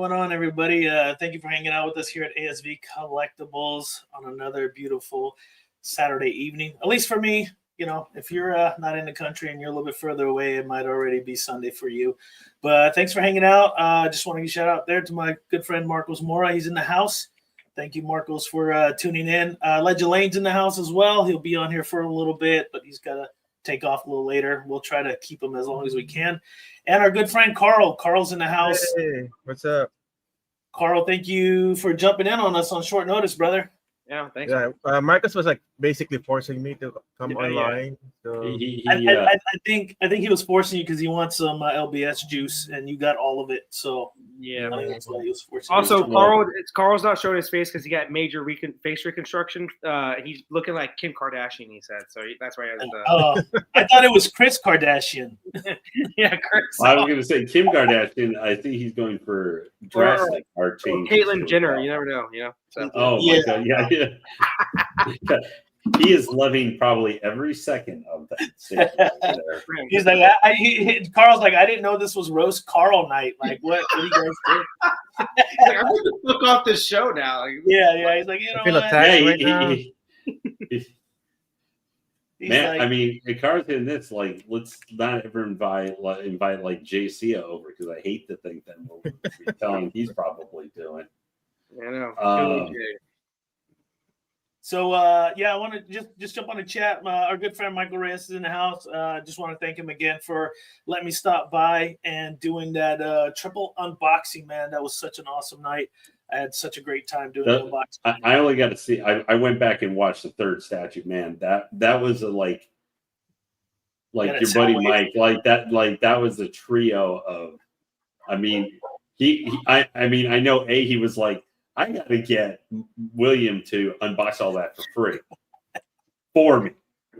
going on, everybody? Thank you for hanging out with us here at ASV Collectibles on another beautiful Saturday evening. At least for me, if you're not in the country and you're a little bit further away, it might already be Sunday for you. But thanks for hanging out. Just want to give a shout out there to my good friend Marcos Mora. He's in the house. Thank you, Marcos, for tuning in. Legend Lane's in the house as well. He'll be on here for a little bit, but he's got to take off a little later. We'll try to keep him as long as we can. And our good friend Carl. Carl's in the house. Hey, what's up? Carl, thank you for jumping in on us on short notice, brother. Yeah, thanks. Yeah, Marcus was like basically forcing me to come online. So I think he was forcing you because he wants some LBS juice, and you got all of it. So yeah, I think that's why he was forcing. Also, Carl's not showing his face because he got major face reconstruction. He's looking like Kim Kardashian. He said so. That's why he has I thought it was Chris Kardashian. Yeah, Chris. I was going to say Kim Kardashian. I think he's going for drastic art change. Caitlyn Jenner. You never know. So. Oh my God! Yeah. He is loving probably every second of that. He's like, Carl's like, I didn't know this was roast Carl night. Like, what do you guys do? Like, I'm going to look off this show now. Like, yeah. He's like, I feel attacked right now. Man, like, I mean, Carl's in this. Like, let's not ever invite like JC over because I hate to think that we'll be telling he's probably doing. I know. So, I want to just jump on the chat. Our good friend Michael Reyes is in the house. Just want to thank him again for letting me stop by and doing that triple unboxing, man. That was such an awesome night. I had such a great time doing the unboxing. I only got to see. I went back and watched the third statue. Man, that was a like your buddy Mike. Like that was a trio of. I mean, I know he was like, I got to get William to unbox all that for free for me,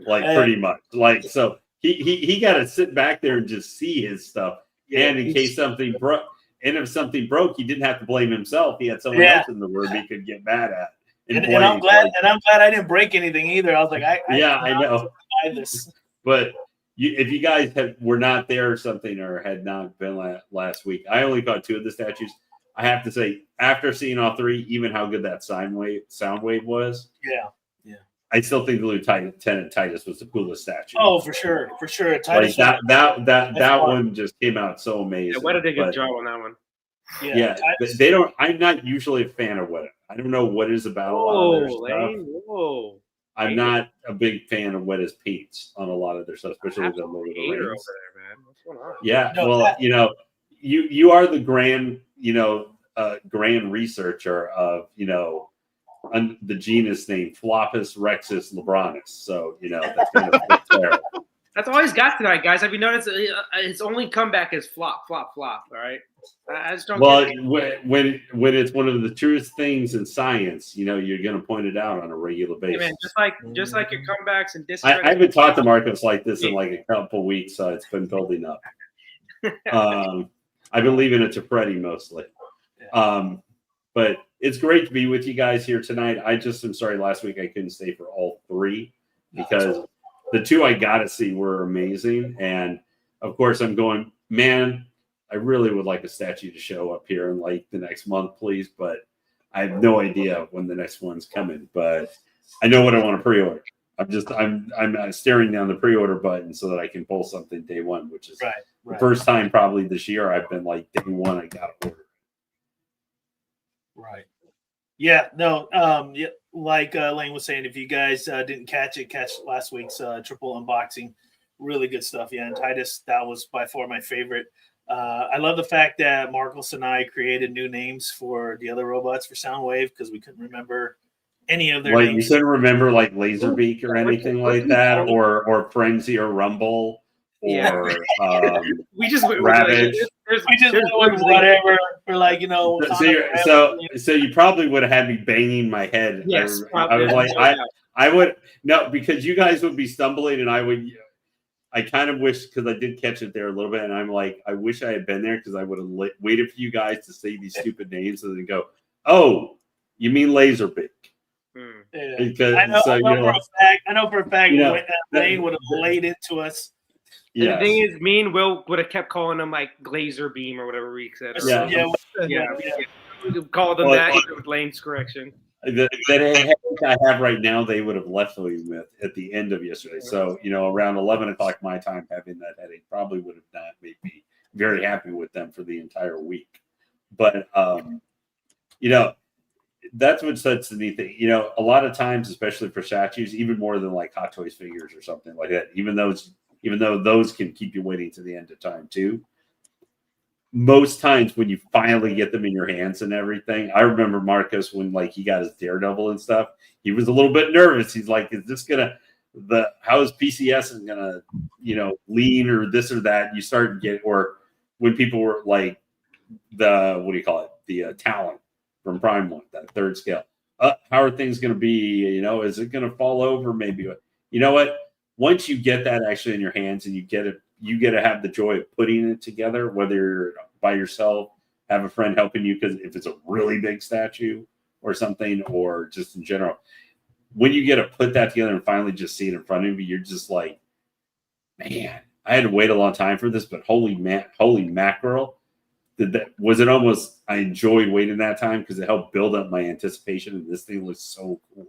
pretty much. Like, so he got to sit back there and just see his stuff. Yeah, and in case something broke, and if something broke, he didn't have to blame himself. He had someone else in the room he could get mad at. And I'm glad I didn't break anything either. I was like, I know. Buy this. But if you guys were not there or something, or had not been last week, I only caught 2 of the statues. I have to say, after seeing all 3, even how good that sound wave was. Yeah. I still think the Lieutenant Titus was the coolest statue. Oh, for sure. Titus that one just came out so amazing. Yeah, Weta did a good job on that one. Yeah, they don't. I'm not usually a fan of Weta. I don't know what is about a lot of their stuff. Whoa. I'm not a big fan of Weta's paints on a lot of their stuff, especially the Lord of the Rings. Over there, man. What's going on? Yeah, you are the grand grand researcher of the genus name Floppus rexus labranus. So that's kind of fair. That's all he's got tonight, guys. Have you noticed his only comeback is flop, flop, flop? All right. I just don't. Well, when it's one of the truest things in science, you're going to point it out on a regular basis. Hey man, just like your comebacks and I haven't talked to Marcos like this in like a couple of weeks, so it's been building up. I've been leaving it to Freddie mostly. But it's great to be with you guys here tonight. I just am sorry last week I couldn't stay for all 3 because the 2 I got to see were amazing. And of course I'm going, man, I really would like a statue to show up here in like the next month, please. But I have no idea when the next one's coming, but I know what I want to pre-order. I'm staring down the pre-order button so that I can pull something day one, which is the first time probably this year I've been like day one, I got to order. Right. Yeah. No. Like Lane was saying, if you guys didn't catch last week's triple unboxing. Really good stuff. Yeah. And Titus, that was by far my favorite. I love the fact that Marcos and I created new names for the other robots for Soundwave because we couldn't remember any of their names. You couldn't remember like Laserbeak or anything like that, or Frenzy or Rumble. Or we just Ravage. We just went whatever. We're like, So you probably would have had me banging my head. Yes, I was like, I would because you guys would be stumbling, and I kind of wish because I did catch it there a little bit, and I'm like, I wish I had been there because I would have waited for you guys to say these stupid names and then go, oh, you mean Laserbeak? Because I know for a fact Lane would have laid into us. And Yes. the thing is, me and Will would have kept calling him like Glazer Beam or whatever we said. Or, Yeah. we called him Well, that even with Lane's correction. The headache I have right now, they would have left me with at the end of yesterday. So, around 11 o'clock my time, having that headache probably would have not made me very happy with them for the entire week. But, that's what sets the neat thing. A lot of times, especially for statues, even more than like Hot Toys figures or something like that, even though those can keep you waiting to the end of time too. Most times when you finally get them in your hands and everything, I remember Marcos when like he got his Daredevil and stuff, he was a little bit nervous. He's like, is this how is PCS is gonna, lean or this or that? You start to get, or when people were like the talent from Prime 1, that third scale. How are things going to be? Is it going to fall over? Maybe. You know what? Once you get that actually in your hands and you get to have the joy of putting it together, whether you're by yourself, have a friend helping you, because if it's a really big statue or something, or just in general, when you get to put that together and finally just see it in front of you, you're just like, man, I had to wait a long time for this, but holy mackerel. I enjoyed waiting that time because it helped build up my anticipation, and this thing looks so cool.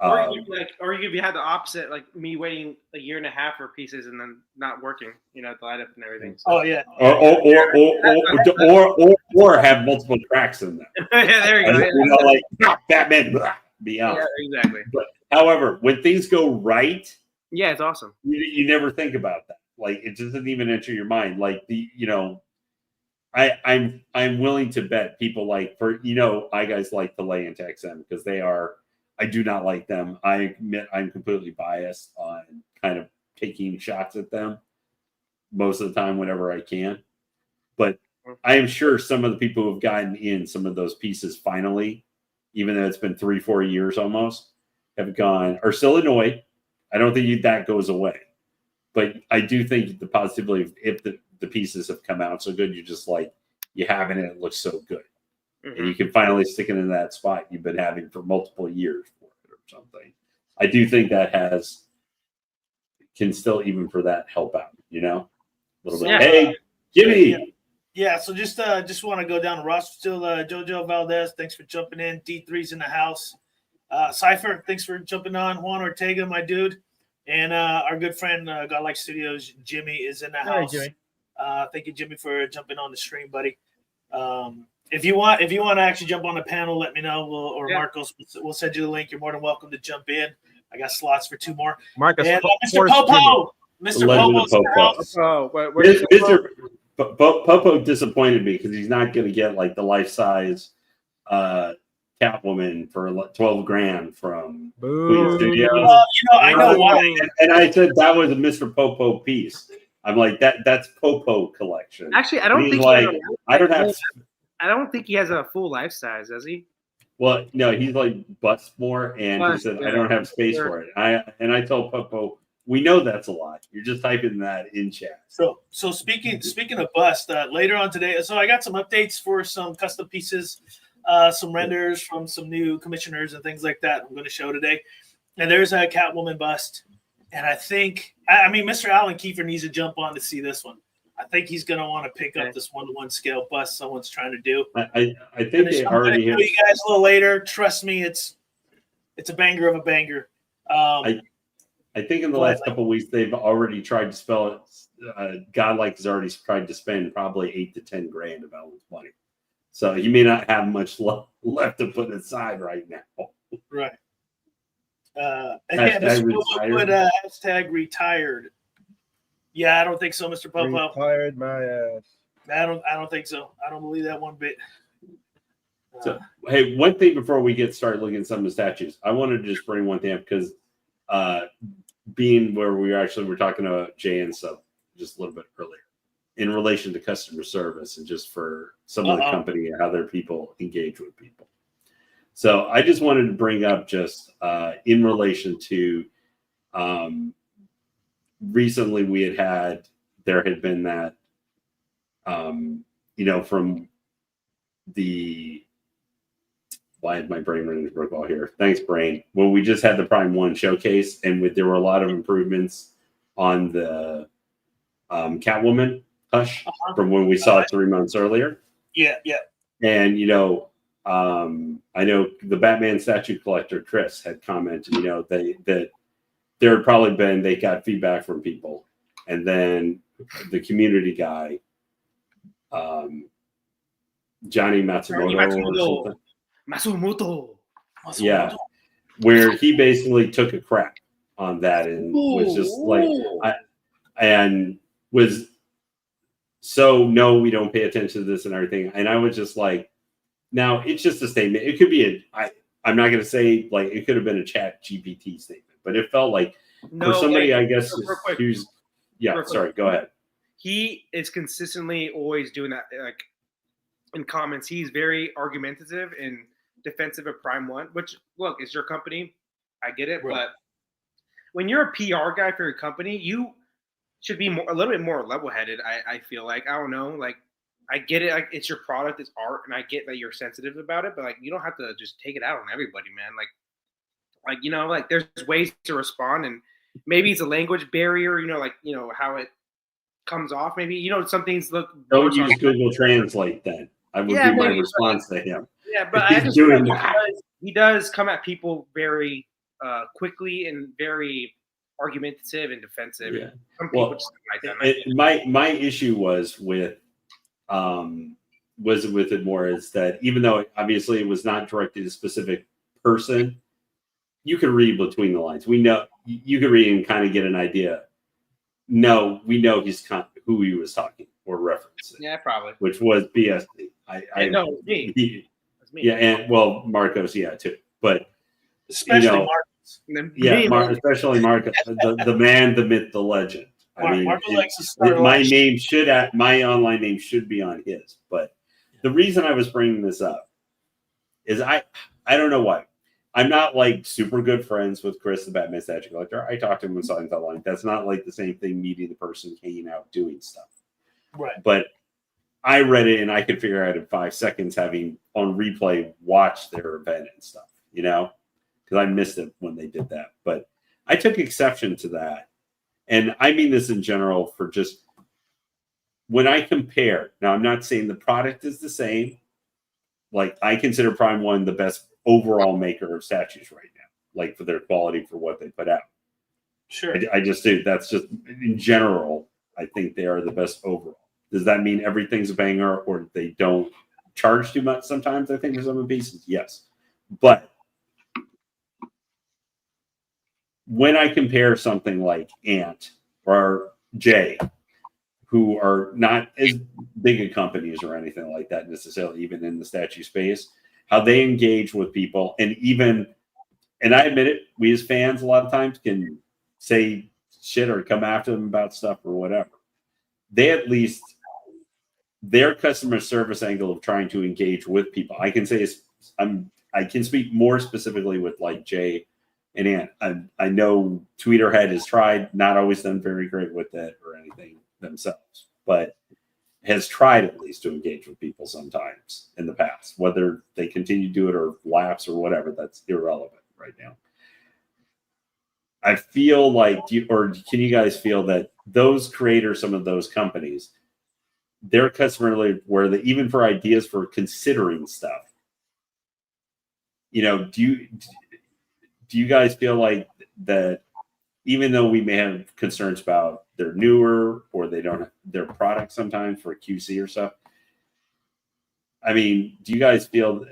Or you could have the opposite, like me waiting a year and a half for pieces and then not working, the light up and everything. So. Oh yeah. Or have multiple tracks in them. Yeah, there you go. Like Batman, be out. Yeah, exactly. But however, when things go right, yeah, it's awesome. You never think about that. Like it doesn't even enter your mind. Like I'm willing to bet people like I guys like to lay into XM because I do not like them. I admit I'm completely biased on kind of taking shots at them most of the time whenever I can. But I am sure some of the people who have gotten in some of those pieces finally, even though it's been 3-4 years almost, are still annoyed. I don't think that goes away. But I do think the positivity, if the pieces have come out so good, you're just like, you have it and it looks so good. Mm-hmm. And you can finally stick it in that spot you've been having for multiple years for it or something. I do think that can still, even for that, help out, a little bit. Yeah. Hey, Jimmy. Yeah, so just want to go down the roster still. Jojo Valdez, thanks for jumping in. D3's in the house. Cypher, thanks for jumping on. Juan Ortega, my dude. And our good friend, Godlike Studios, Jimmy, is in the house. Jimmy. Thank you, Jimmy, for jumping on the stream, buddy. If you want to actually jump on the panel, let me know. Marcos, we'll send you the link. You're more than welcome to jump in. I got slots for 2 more. Marcus, and Mr. Popo. Mr. Popo's in the house. Mr. Popo disappointed me because he's not going to get like the life-size Catwoman for $12,000 from Queen Studios. Well, I know why. And I said that was a Mr. Popo piece. I'm like that's Popo collection. Actually, I don't think I don't think he has a full life size, does he? Well, no, he's like busts more, and he said I don't have space for it. I told Popo, we know that's a lot. You're just typing that in chat. So speaking of bust, later on today, so I got some updates for some custom pieces, some renders from some new commissioners and things like that. I'm going to show today, and there's a Catwoman bust. And I think, Mr. Alan Kiefer needs to jump on to see this one. I think he's going to want to pick up this 1-to-1 scale bust someone's trying to do. I think they already have. You guys a little later. Trust me, it's a banger of a banger. I think in the last couple of weeks they've already tried to spell it. Godlike has already tried to spend probably $8,000 to $10,000 of Alan's money, so he may not have much left to put aside right now. Right. Again, hashtag retired. Yeah, I don't think so, Mr. Popo. Retired my ass. I don't think so. I don't believe that one bit. So, hey, one thing before we get started looking at some of the statues, I wanted to just bring one thing up because being where we're talking about Jay and stuff just a little bit earlier in relation to customer service and just for some of the company and how their people engage with people. So I just wanted to bring up just in relation to recently there had been that, from the, why is my brain running to all here? Thanks, brain. When we just had the Prime 1 showcase and there were a lot of improvements on the Catwoman Hush from when we saw it 3 months earlier. Yeah. And, I know the Batman statue collector, Chris, had commented, that there had probably been, they got feedback from people. And then the community guy, Johnny Matsumoto or something. Matsumoto. Yeah. Where he basically took a crap on that and was just like, no, we don't pay attention to this and everything. And I was just like, now it's just a statement. It could be I'm not going to say like it could have been a Chat GPT statement, but it felt like for somebody, I guess, who's, sorry, go ahead. He is consistently always doing that. Like in comments, he's very argumentative and defensive of Prime One, which, look, is your company. I get it. Right. But when you're a PR guy for your company, you should be a little bit more level-headed. I feel like, I don't know, like, I get it. Like, it's your product, it's art, and I get that you're sensitive about it, but like, you don't have to just take it out on everybody, man. Like, there's ways to respond, and maybe it's a language barrier, how it comes off. Maybe, some things look. Don't use Google Translate then. I would be my response to him. Yeah, but I understand he does come at people very quickly and very argumentative and defensive. Yeah. Some people just like that. My issue was with it more is that even though obviously it was not directed to a specific person, you could read between the lines. We know you could read and kind of get an idea. No, we know who he was talking or referencing. Yeah, probably. Which was BSD. No, me. Me. Yeah, and well, Marcos, yeah, too. But especially Marcos. Yeah, especially Marcos, the man, the myth, the legend. I mean, my online name should be on his. But the reason I was bringing this up is I don't know why. I'm not like super good friends with Chris, the Batman statue collector. I talked to him on Silent Online. That's not like the same thing meeting the person, hanging out, doing stuff. Right. But I read it and I could figure out in 5 seconds, having on replay watched their event and stuff, because I missed it when they did that. But I took exception to that. And I mean this in general for just when I compare. Now, I'm not saying the product is the same. Like, I consider Prime One the best overall maker of statues right now, like for their quality for what they put out. Sure. I just do. That's just in general. I think they are the best overall. Does that mean everything's a banger or they don't charge too much sometimes? I think for some pieces, yes. But when I compare something like Ant or Jay, who are not as big a companies or anything like that necessarily, even in the statue space, how they engage with people, and I admit it, we as fans a lot of times can say shit or come after them about stuff or whatever. They at least, their customer service angle of trying to engage with people, I can say I can speak more specifically with like Jay and Ant. I know Tweeterhead has tried, not always done very great with it or anything themselves, but has tried at least to engage with people sometimes in the past. Whether they continue to do it or lapse or whatever, that's irrelevant right now. I feel like, can you guys feel that those creators, some of those companies, their customer, where they, even for ideas for considering stuff, do you guys feel like that even though we may have concerns about they're newer or they don't have their product sometimes for QC or stuff, I mean, do you guys feel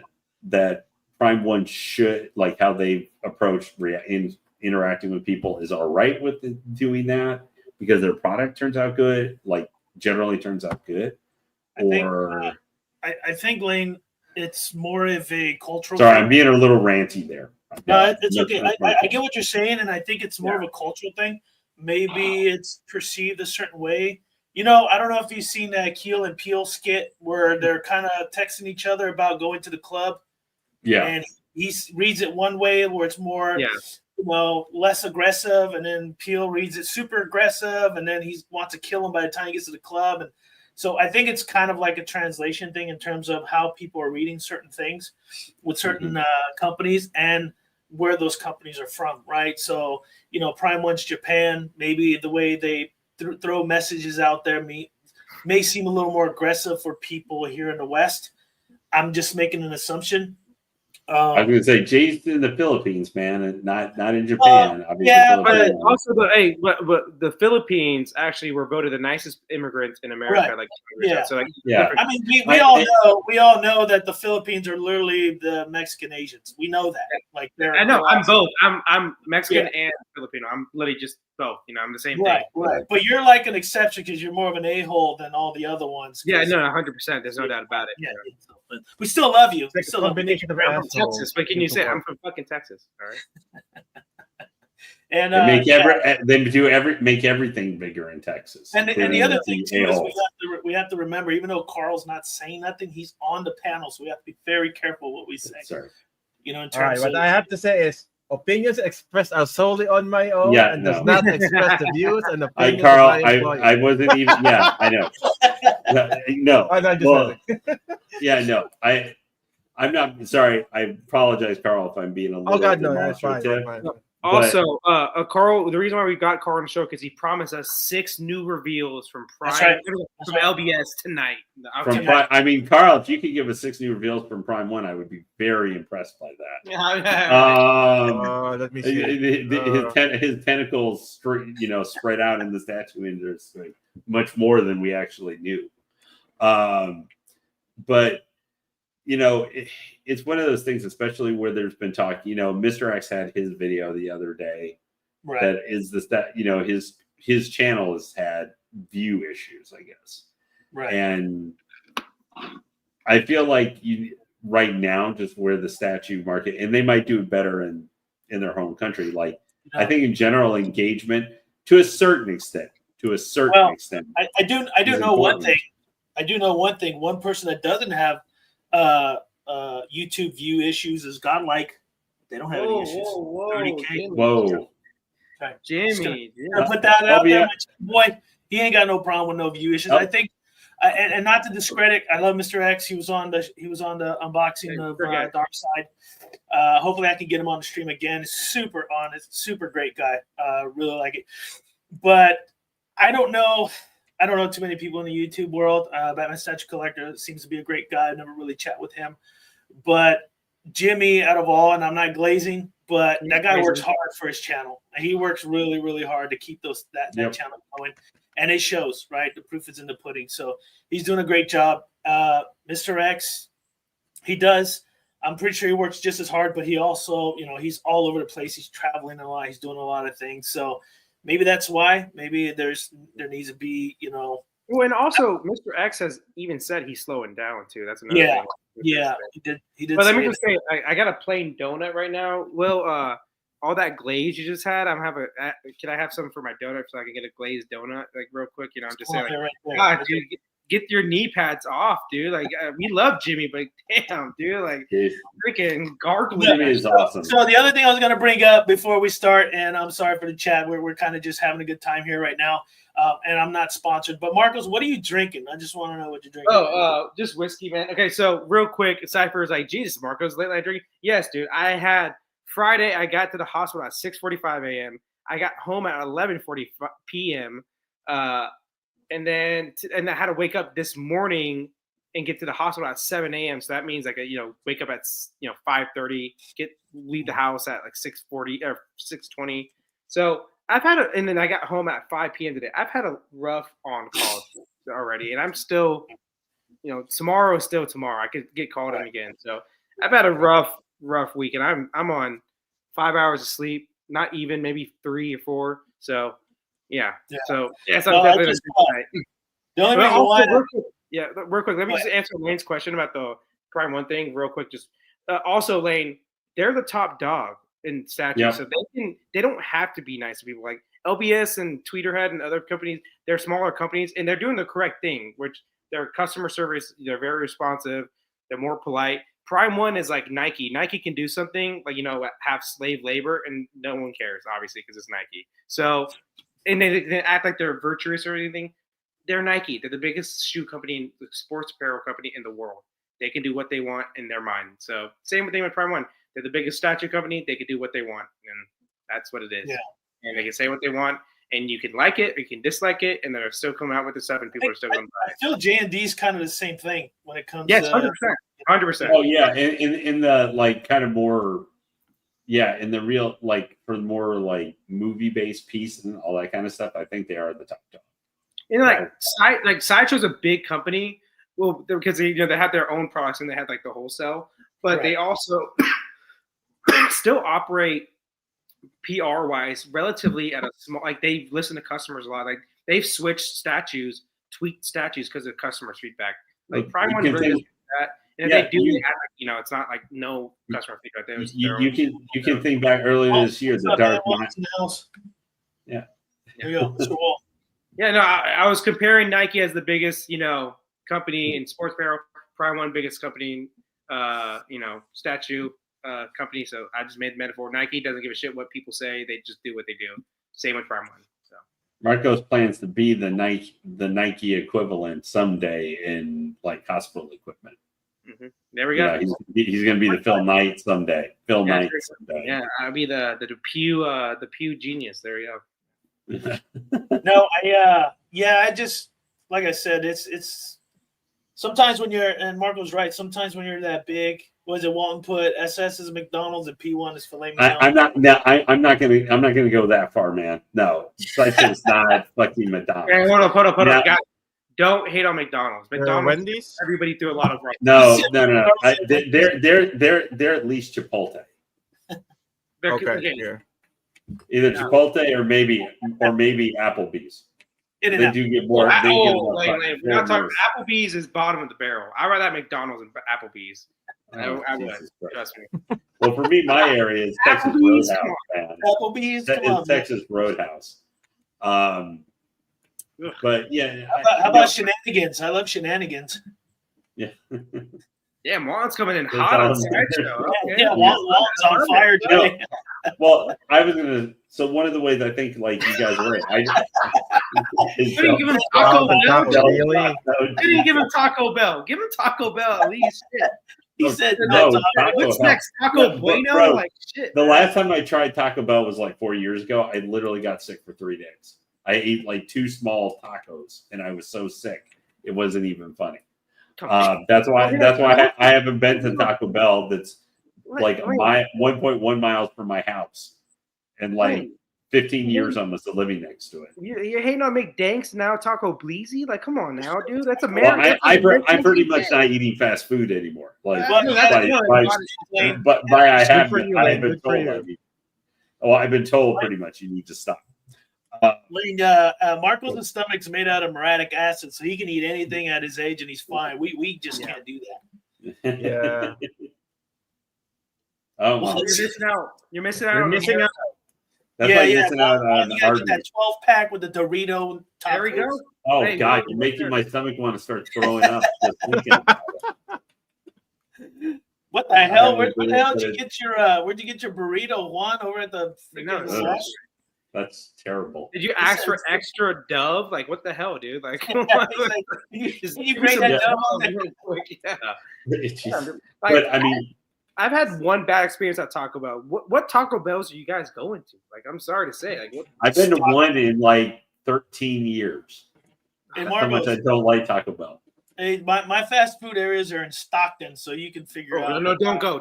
that Prime One should, like how they approach interacting with people, is all right with doing that because their product turns out good, like generally turns out good? I think, Lane, it's more of a cultural. Sorry, I'm being a little ranty there. No, it's okay. I get what you're saying, and I think it's more of a cultural thing. Maybe it's perceived a certain way. I don't know if you've seen that Keel and Peele skit where they're kind of texting each other about going to the club. Yeah. And he reads it one way where it's more, less aggressive, and then Peele reads it super aggressive, and then he wants to kill him by the time he gets to the club. And so I think it's kind of like a translation thing in terms of how people are reading certain things with certain companies and where those companies are from, right? So, Prime One's Japan, maybe the way they throw messages out there may seem a little more aggressive for people here in the West. I'm just making an assumption. I was going to say Jay's in the Philippines, man, and not in Japan. Obviously, yeah, But Philippines. also, but the Philippines actually were voted the nicest immigrants in America. Right. Like, Yeah. so like, Yeah. I mean, we all know that the Philippines are literally the Mexican Asians. We know that. Like I know I'm both. I'm Mexican and Filipino. I'm literally just both. You know, I'm the same thing. Right. But you're like an exception because you're more of an a-hole than all the other ones. Yeah, no, 100%. There's no doubt about it. Yeah. But we still love you. It's like We still a combination of I'm from assholes. Texas. What can you say? I'm from fucking Texas. All right. And make everything bigger in Texas. And the other thing too is a-holes. we have to remember, even though Carl's not saying nothing, he's on the panel, so we have to be very careful what we say. Sorry. You know, in All right, terms what of I have to say is opinions expressed are solely on my own and does not express the views and opinions Carl, of my employees. I wasn't even. Yeah, I know. No. Oh, no, just Well, kidding. yeah, no. I'm not sorry. I apologize, Carl, if I'm being a little. Oh God, no, that's fine. demonstrative. That's fine. Also, Carl, the reason why we got Carl on the show because he promised us 6 new reveals from That's Prime right. from LBS tonight. I mean, Carl, if you could give us 6 new reveals from Prime 1, I would be very impressed by that. Let me see. His tentacles, spread out in the statue, and there's like much more than we actually knew. But it's one of those things, especially where there's been talk. Mr. X had his video the other day. right. That is his channel has had view issues, I guess. Right. And I feel like right now, just where the statue market, and they might do it better in their home country. Like I think in general engagement to a certain extent. I do know one thing. I do know one thing. One person that doesn't have YouTube view issues is Godlike. They don't have any issues. 30K. Whoa. Okay. Jimmy. Gonna put that out there. Yeah. Boy, he ain't got no problem with no view issues. I think, and not to discredit, I love Mr. X. He was on the unboxing of Dark Side. Hopefully, I can get him on the stream again. Super honest, super great guy. Really like it. But I don't know too many people in the YouTube world. Batman Statue Collector seems to be a great guy. I never really chat with him. But Jimmy, out of all, and I'm not glazing, but that guy works hard for his channel. He works really, really hard to keep that channel going. And it shows, right? The proof is in the pudding. So he's doing a great job. Mr. X, he does. I'm pretty sure he works just as hard, but he also, he's all over the place. He's traveling a lot. He's doing a lot of things. So maybe that's why. Maybe there needs to be, Well, and also Mr. X has even said he's slowing down too. That's another thing. Yeah, he did. But let me just say, I got a plain donut right now. Will, all that glaze you just had, can I have some for my donut so I can get a glazed donut, like real quick? I'm just saying, God, dude, get your knee pads off, dude. Like, we love Jimmy, but damn, dude, like, freaking gargling. Jimmy is awesome. So the other thing I was going to bring up before we start, and I'm sorry for the chat, we're kind of just having a good time here right now, and I'm not sponsored. But Marcos, what are you drinking? I just want to know what you're drinking. Just whiskey, man. Okay, so real quick, Cypher is like, Jesus, Marcos, late night drinking? Yes, dude. I had Friday. I got to the hospital at 6:45 a.m. I got home at 11:40 p.m. And then I had to wake up this morning and get to the hospital at 7 a.m. So that means like wake up at 5:30, leave the house at like 6:40 or 6:20. So I've had and then I got home at 5 p.m. today. I've had a rough on call already, and I'm still, tomorrow is still tomorrow. I could get called in again. So I've had a rough week, and I'm on 5 hours of sleep, not even, maybe 3 or 4. So yeah. So yeah, so the only reason why. Real quick. Let me just answer Lane's question about the Prime 1 thing real quick. Just also, Lane, they're the top dog in statues, so they don't have to be nice to people. Like LBS and Tweeterhead and other companies, they're smaller companies, and they're doing the correct thing, which their customer service, they're very responsive, they're more polite. Prime 1 is like Nike. Nike can do something like have slave labor, and no one cares, obviously, because it's Nike. So, and they act like they're virtuous or anything. They're Nike. They're the biggest shoe company, the sports apparel company in the world. They can do what they want in their mind. So same thing with Prime 1. They're the biggest statue company. They can do what they want, and that's what it is. Yeah. And they can say what they want. and you can like it or you can dislike it, and they're still coming out with the stuff, and people are still going to buy it. I feel J&D's kind of the same thing when it comes. Yes, 100%. Oh yeah, in the like kind of more, in the real like for the more like movie based piece and all that kind of stuff. I think they are the top dog. And like Sideshow's a big company, well, because they have their own products and they have like the wholesale, but they also still operate PR wise relatively at a small. Like they listen to customers a lot. Like they've switched tweaked statues because of customers' feedback. Like Prime One really doesn't do that. And if they do, it's not like no customer feedback. You can think back earlier this year, the Dark Knight. Yeah. Here we go. Mr. Wall. Yeah, no, I was comparing Nike as the biggest, company in sports apparel, Prime One biggest company, statue company. So I just made the metaphor. Nike doesn't give a shit what people say; they just do what they do. Same with Prime One. So Marcos plans to be the Nike equivalent someday in like hospital equipment. Mm-hmm. There we go. He's going to be the Phil Knight someday. Knight someday. Yeah, I'll be the Pew genius. There you go. No, I just like I said, it's sometimes when you're, and Marco's right, sometimes when you're that big, was it Walton put SS as McDonald's and P1 is filet mignon? I'm not gonna go that far, man. No, it's not fucking McDonald's. Hey, hold on. Guys, don't hate on McDonald's. Wendy's. Everybody threw a lot of. No. They're at least Chipotle. Okay. Yeah. Either Chipotle or maybe Applebee's. They do get more. We're not talking. Applebee's is bottom of the barrel. I rather have McDonald's than Applebe's. I would, trust me. Well, for me, my area is Texas Roadhouse. Man. Applebee's, it's Texas Roadhouse. But yeah. How about Shenanigans? I love Shenanigans. Yeah. Yeah, Juan's coming in hot on Sideshow. Yeah, Juan's on fire today. Well, I was gonna. So one of the ways I think, like you guys were, didn't give him Taco Bell. Didn't give him Taco Bell. Give him Taco Bell at least. Shit. He said, "No." What's next? Taco Bueno? Bro, like shit. The last time I tried Taco Bell was like 4 years ago. I literally got sick for 3 days. I ate like 2 small tacos, and I was so sick it wasn't even funny. That's why I haven't been to Taco Bell. That's like 1.1 miles from my house, and like 15 years almost living next to it. You're hating on McDanks now, Taco Bleezy? Like, come on now, dude. That's American. Well, I'm pretty much not eating fast food anymore. Like, I have been told. I've been told pretty much you need to stop. Marco's stomach's made out of muriatic acid, so he can eat anything at his age and he's fine. We just can't do that. Yeah. Oh, well, you're missing out. That's why you're missing out on you gotta get that 12-pack with the Dorito. There we go. Oh God, you're making my stomach want to start throwing up. Just thinking about it. What the hell? Where the hell did you get your where'd you get your burrito, Juan? Over at the That's terrible. Did you ask for extra Dove? Like, what the hell, dude? Like, you bring that Dove on there real quick. Yeah. But I mean, I've had one bad experience at Taco Bell. What Taco Bells are you guys going to? Like, I'm sorry to say. Like, I've been to one in like 13 years. Hey, how much I don't like Taco Bell. Hey, my fast food areas are in Stockton, so you can figure out. No, don't go.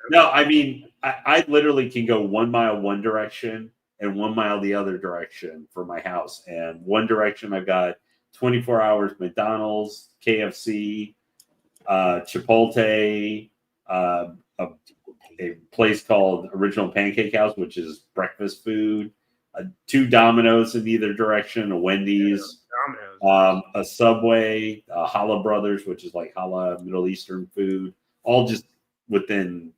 No, I mean, I literally can go 1 mile one direction and 1 mile the other direction for my house. And one direction I've got 24 hours McDonald's, KFC, Chipotle, a place called Original Pancake House, which is breakfast food, 2 Domino's in either direction, a Wendy's, a Subway, Challah Brothers, which is like Challah Middle Eastern food, all just within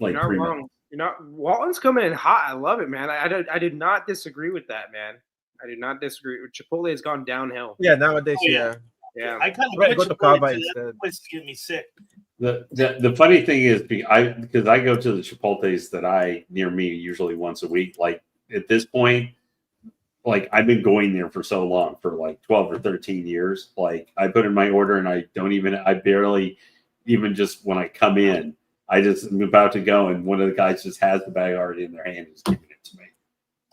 like 3 minutes. You're not. Walton's coming in hot. I love it, man. I did not disagree with that, man. I did not disagree. Chipotle has gone downhill. Yeah, nowadays, Yeah. I kind of go to Popeye instead. It's getting me sick. The funny thing is, because I go to the Chipotles that near me usually once a week. Like at this point, like I've been going there for so long, for like 12 or 13 years. Like I put in my order and I barely even just when I come in, I'm about to go and one of the guys just has the bag already in their hand and is giving it to me.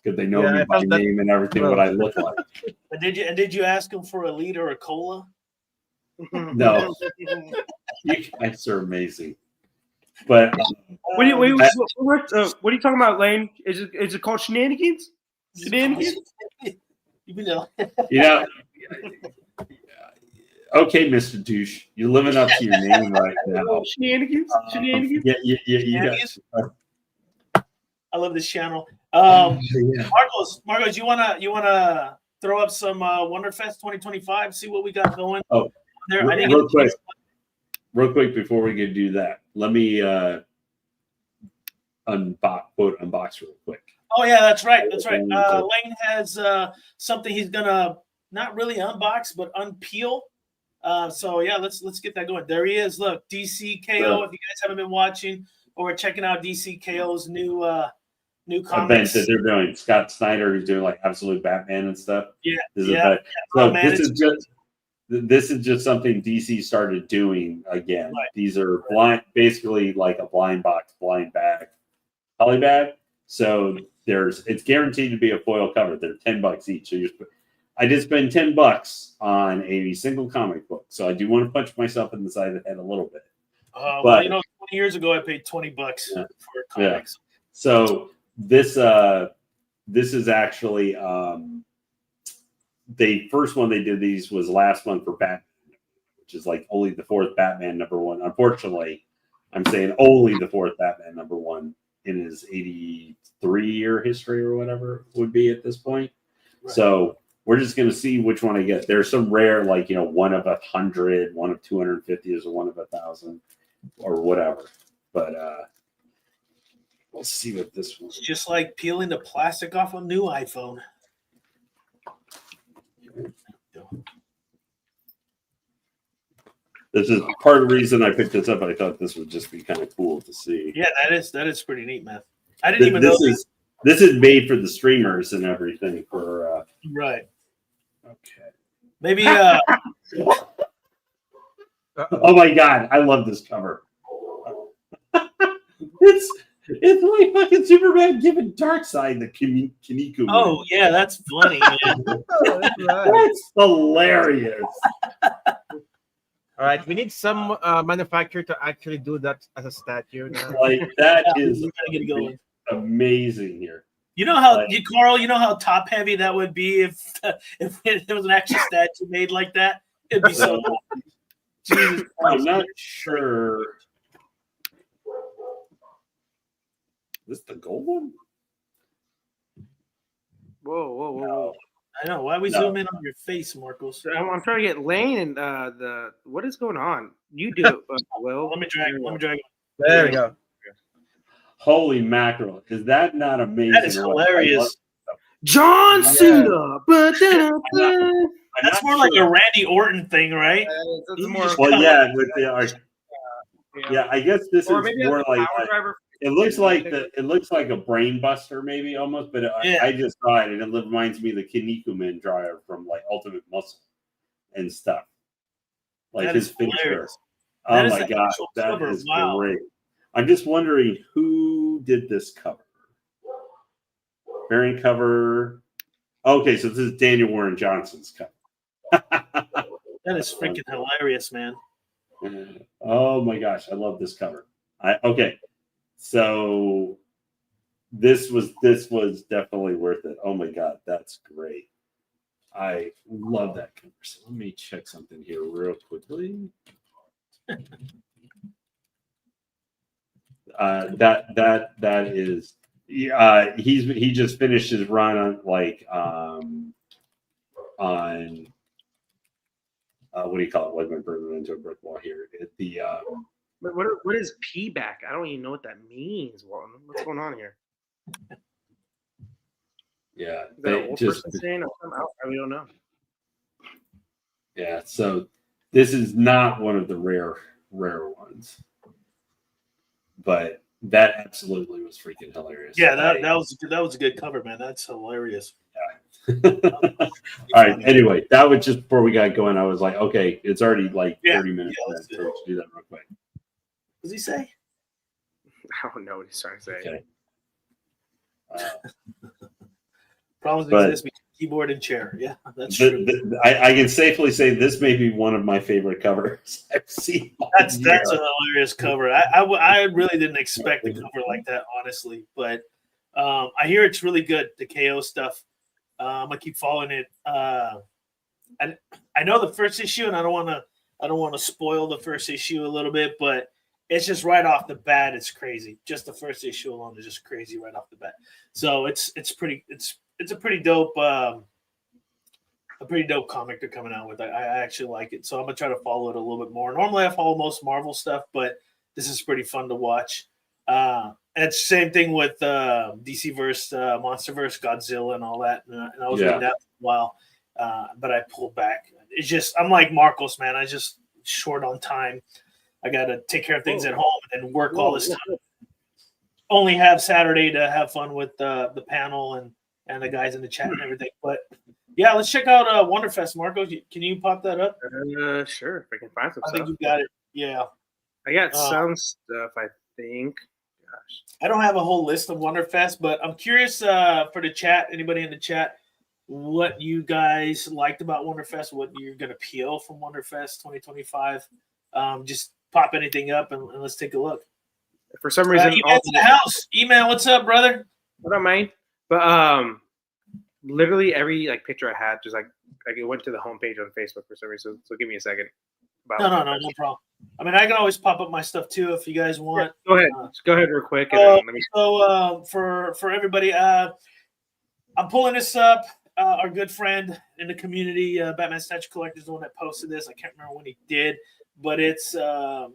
because they know Yeah, me I by felt that- name and everything, what I look like. And did you ask him for a lead or a cola? No, you guys are amazing. But What are you talking about, Lane? Is it called Shenanigans? Shenanigans? You know. you know, okay, Mr. Douche, you're living up to your name right now. Shenanigans? Shenanigans? You got. I love this channel. Yeah. Marcos, you wanna throw up some Wonderfest 2025? See what we got going. Oh, there. Real quick before we can do that, let me unbox real quick. Oh yeah, that's right. That's right. Lane has something he's gonna not really unbox, but unpeel. So yeah, let's get that going. There he is. Look, DCKO. If you guys haven't been watching or checking out DCKO's new comics Event that they're doing, Scott Snyder, who's doing like Absolute Batman and stuff. Yeah, This is just something DC started doing again. Right. These are basically like a blind box, blind bag, polybag. So it's guaranteed to be a foil cover. They're $10 each. So I did spend $10 on a single comic book. So I do want to punch myself in the side of the head a little bit. Well, 20 years ago, I paid $20 for comics. Yeah. So this is actually the first one they did these was last month for Batman, which is like only the fourth Batman #1. Unfortunately, I'm saying only the fourth Batman #1 in his 83-year history or whatever it would be at this point. Right. So we're just going to see which one I get. There's some rare, like, one of 100, one of 250 is a one of 1,000 or whatever. But we'll see what this one is. It's just like peeling the plastic off a new iPhone. This is part of the reason I picked this up. I thought this would just be kind of cool to see. Yeah, that is pretty neat, man. I didn't even know this is made for the streamers and everything for right. Okay. Maybe oh my god, I love this cover. It's like fucking Superman giving Darkseid the Kiniku. Oh yeah, that's funny, man. That's hilarious. All right, we need some manufacturer to actually do that as a statue now. Like that is we gotta get it going. Amazing here. You know how Carl, you know how top heavy that would be if it was an actual statue made like that? It'd be so Jesus I'm not sure. Is this the gold one? Whoa. No. I know. Why we zoom in on your face, Marcos? I'm trying to get Lane and what is going on? You do it, Will. Let me drag it. There we go. Holy mackerel. Is that not amazing? That is hilarious. John Cena. But that's more like a Randy Orton thing, right? Well, yeah, with the yeah, I guess this is more like it looks like a brain buster, maybe almost, but I just saw it and it reminds me of the Kinnikuman dryer from like Ultimate Muscle and stuff. Like that his finisher. Oh my god, that is great. I'm just wondering who did this cover. Variant cover. Okay, so this is Daniel Warren Johnson's cover. That is freaking hilarious, man. Oh my gosh, I love this cover. Okay, so this was definitely worth it. Oh my god, that's great. I love that cover. So let me check something here real quickly. That is he just finished his run on what do you call it? What am I bringing into a brick wall here? What is P-back? I don't even know what that means, Walton. What's going on here? Yeah, is that an old person saying or something? I really don't know. Yeah, so this is not one of the rare ones, but that absolutely was freaking hilarious. Yeah, that was a good cover, man. That's hilarious. Yeah. All right. Anyway, that was just before we got going. I was like, okay, it's already like 30 minutes. So let's do that real quick. What does he say? I don't know what he's trying to say. Okay. Problems But- exist between keyboard and chair. Yeah, that's The- true. the- I can safely say this may be one of my favorite covers I've seen. all That's year. a hilarious cover. I really didn't expect a cover like that, honestly. But I hear it's really good. The KO stuff. I'm gonna keep following it. And I know the first issue, and I don't want to spoil the first issue a little bit, but it's just right off the bat, it's crazy. Just the first issue alone is just crazy right off the bat. So it's a pretty dope. A pretty dope comic they're coming out with. I actually like it, so I'm gonna try to follow it a little bit more. Normally, I follow most Marvel stuff, but this is pretty fun to watch. It's same thing with DC verse, MonsterVerse, Godzilla, and all that. And I was reading that for a while, but I pulled back. It's just I'm like Marcos, man. I just short on time. I got to take care of things at home and work all this time. Only have Saturday to have fun with the panel and the guys in the chat and everything, but. Yeah, let's check out Wonderfest, Marco. Can you pop that up? Sure, if I can find some I stuff. think you got it. Yeah. I got some stuff, I think. Gosh. I don't have a whole list of Wonderfest, but I'm curious for the chat, anybody in the chat, what you guys liked about Wonderfest, what you're going to peel from Wonderfest 2025. Just pop anything up and let's take a look. For some reason, Email to the house. Email, what's up, brother? I don't mind. But literally every picture I had, just it went to the homepage on Facebook for some reason. So give me a second. No problem. I mean, I can always pop up my stuff too if you guys want. Yeah, go ahead. Just go ahead real quick. And then let me... So for everybody, I'm pulling this up. Our good friend in the community, Batman Statue Collector, is the one that posted this. I can't remember when he did, but it's I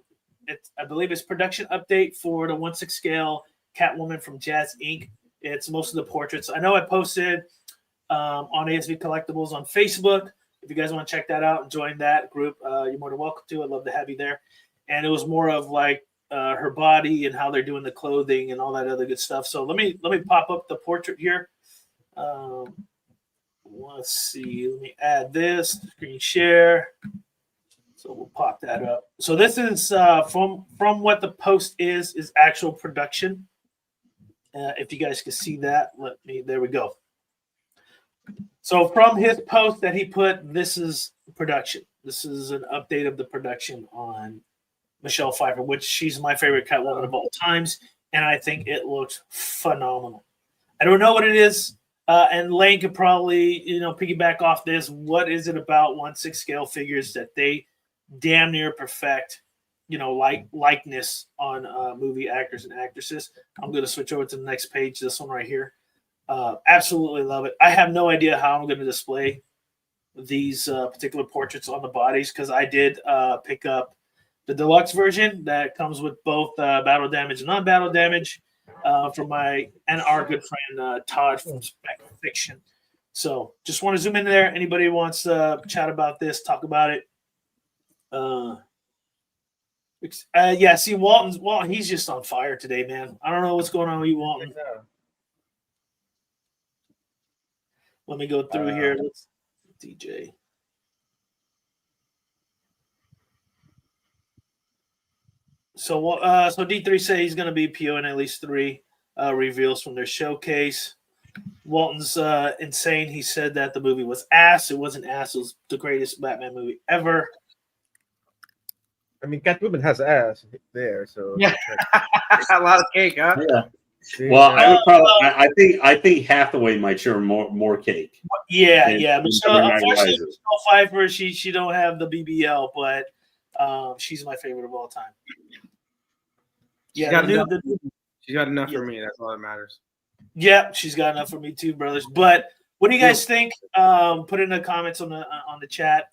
believe it's production update for the 1/6 scale Catwoman from Jazz Inc. It's most of the portraits. I know I posted on ASV Collectibles on Facebook. If you guys want to check that out and join that group, you're more than welcome to. I'd love to have you there. And it was more of her body and how they're doing the clothing and all that other good stuff. So let me pop up the portrait here. Let's see. Let me add this screen share. So we'll pop that up. So this is from what the post is actual production. If you guys can see that, there we go. So from his post that he put, this is production. This is an update of the production on Michelle Pfeiffer, which she's my favorite Catwoman of all times, and I think it looks phenomenal. I don't know what it is, and Lane could probably piggyback off this. What is it about 1/6 scale figures that they damn near perfect? Likeness on movie actors and actresses. I'm going to switch over to the next page. This one right here. Absolutely love it. I have no idea how I'm going to display these particular portraits on the bodies because I did pick up the deluxe version that comes with both battle damage and non-battle damage from our good friend Todd from Spec Fiction. So just want to zoom in there. Anybody wants to chat about this, talk about it. See, Walton, he's just on fire today, man. I don't know what's going on with you, Walton. Let me go through here. Let's DJ. So D3 say he's going to be POing at least 3 reveals from their showcase. Walton's insane. He said that the movie was ass. It wasn't ass. It was the greatest Batman movie ever. I mean, Catwoman has ass there, so yeah, a lot of cake, huh? Yeah. Well, I would probably. I think Hathaway might share more cake. Yeah. Unfortunately, Michelle Pfeiffer, she don't have the BBL, but she's my favorite of all time. Yeah, she's got enough for me. That's all that matters. Yeah, she's got enough for me too, brothers. But what do you guys think? Put in the comments on the chat.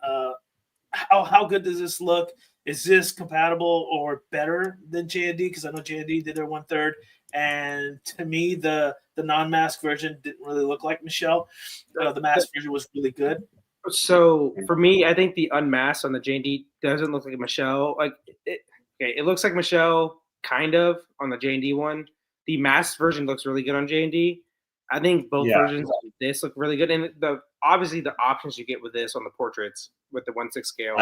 How good does this look? Is this compatible or better than J&D? Because I know J&D did their 1/3, and to me, the non-mask version didn't really look like Michelle. The mask version was really good. So for me, I think the unmasked on the J&D doesn't look like Michelle. It looks like Michelle kind of on the J&D one. The masked version looks really good on J&D. I think both versions of this look really good, and obviously the options you get with this on the portraits with the 1/6 scale.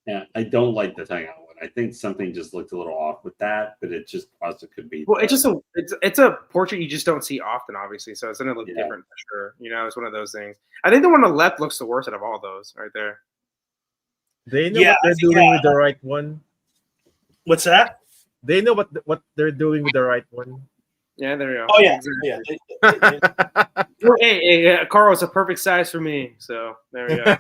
Yeah, I don't like the Tiger one. I think something just looked a little off with that, but it just also could be. Well, it's a portrait you just don't see often, obviously. So it's gonna look different for sure. It's one of those things. I think the one on the left looks the worst out of all those right there. They know what they're doing with the right one. What's that? They know what they're doing with the right one. Yeah, there you go. Oh yeah, Exactly. yeah. Hey, Carl, it's a perfect size for me. So there we go.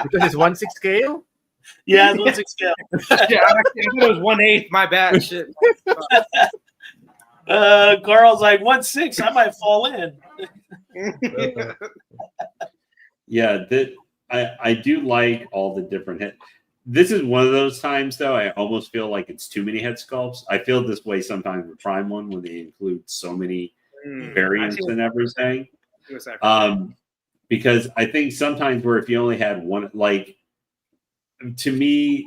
Because it's 1/6 scale. Yeah, it's 1/6 scale. Yeah, I thought it was 1/8. My bad. Shit. Carl's like 1/6. I might fall in. Yeah, I do like all the different head. This is one of those times, though, I almost feel like it's too many head sculpts. I feel this way sometimes with Prime One when they include so many variants and everything. Because I think sometimes where if you only had one, like to me,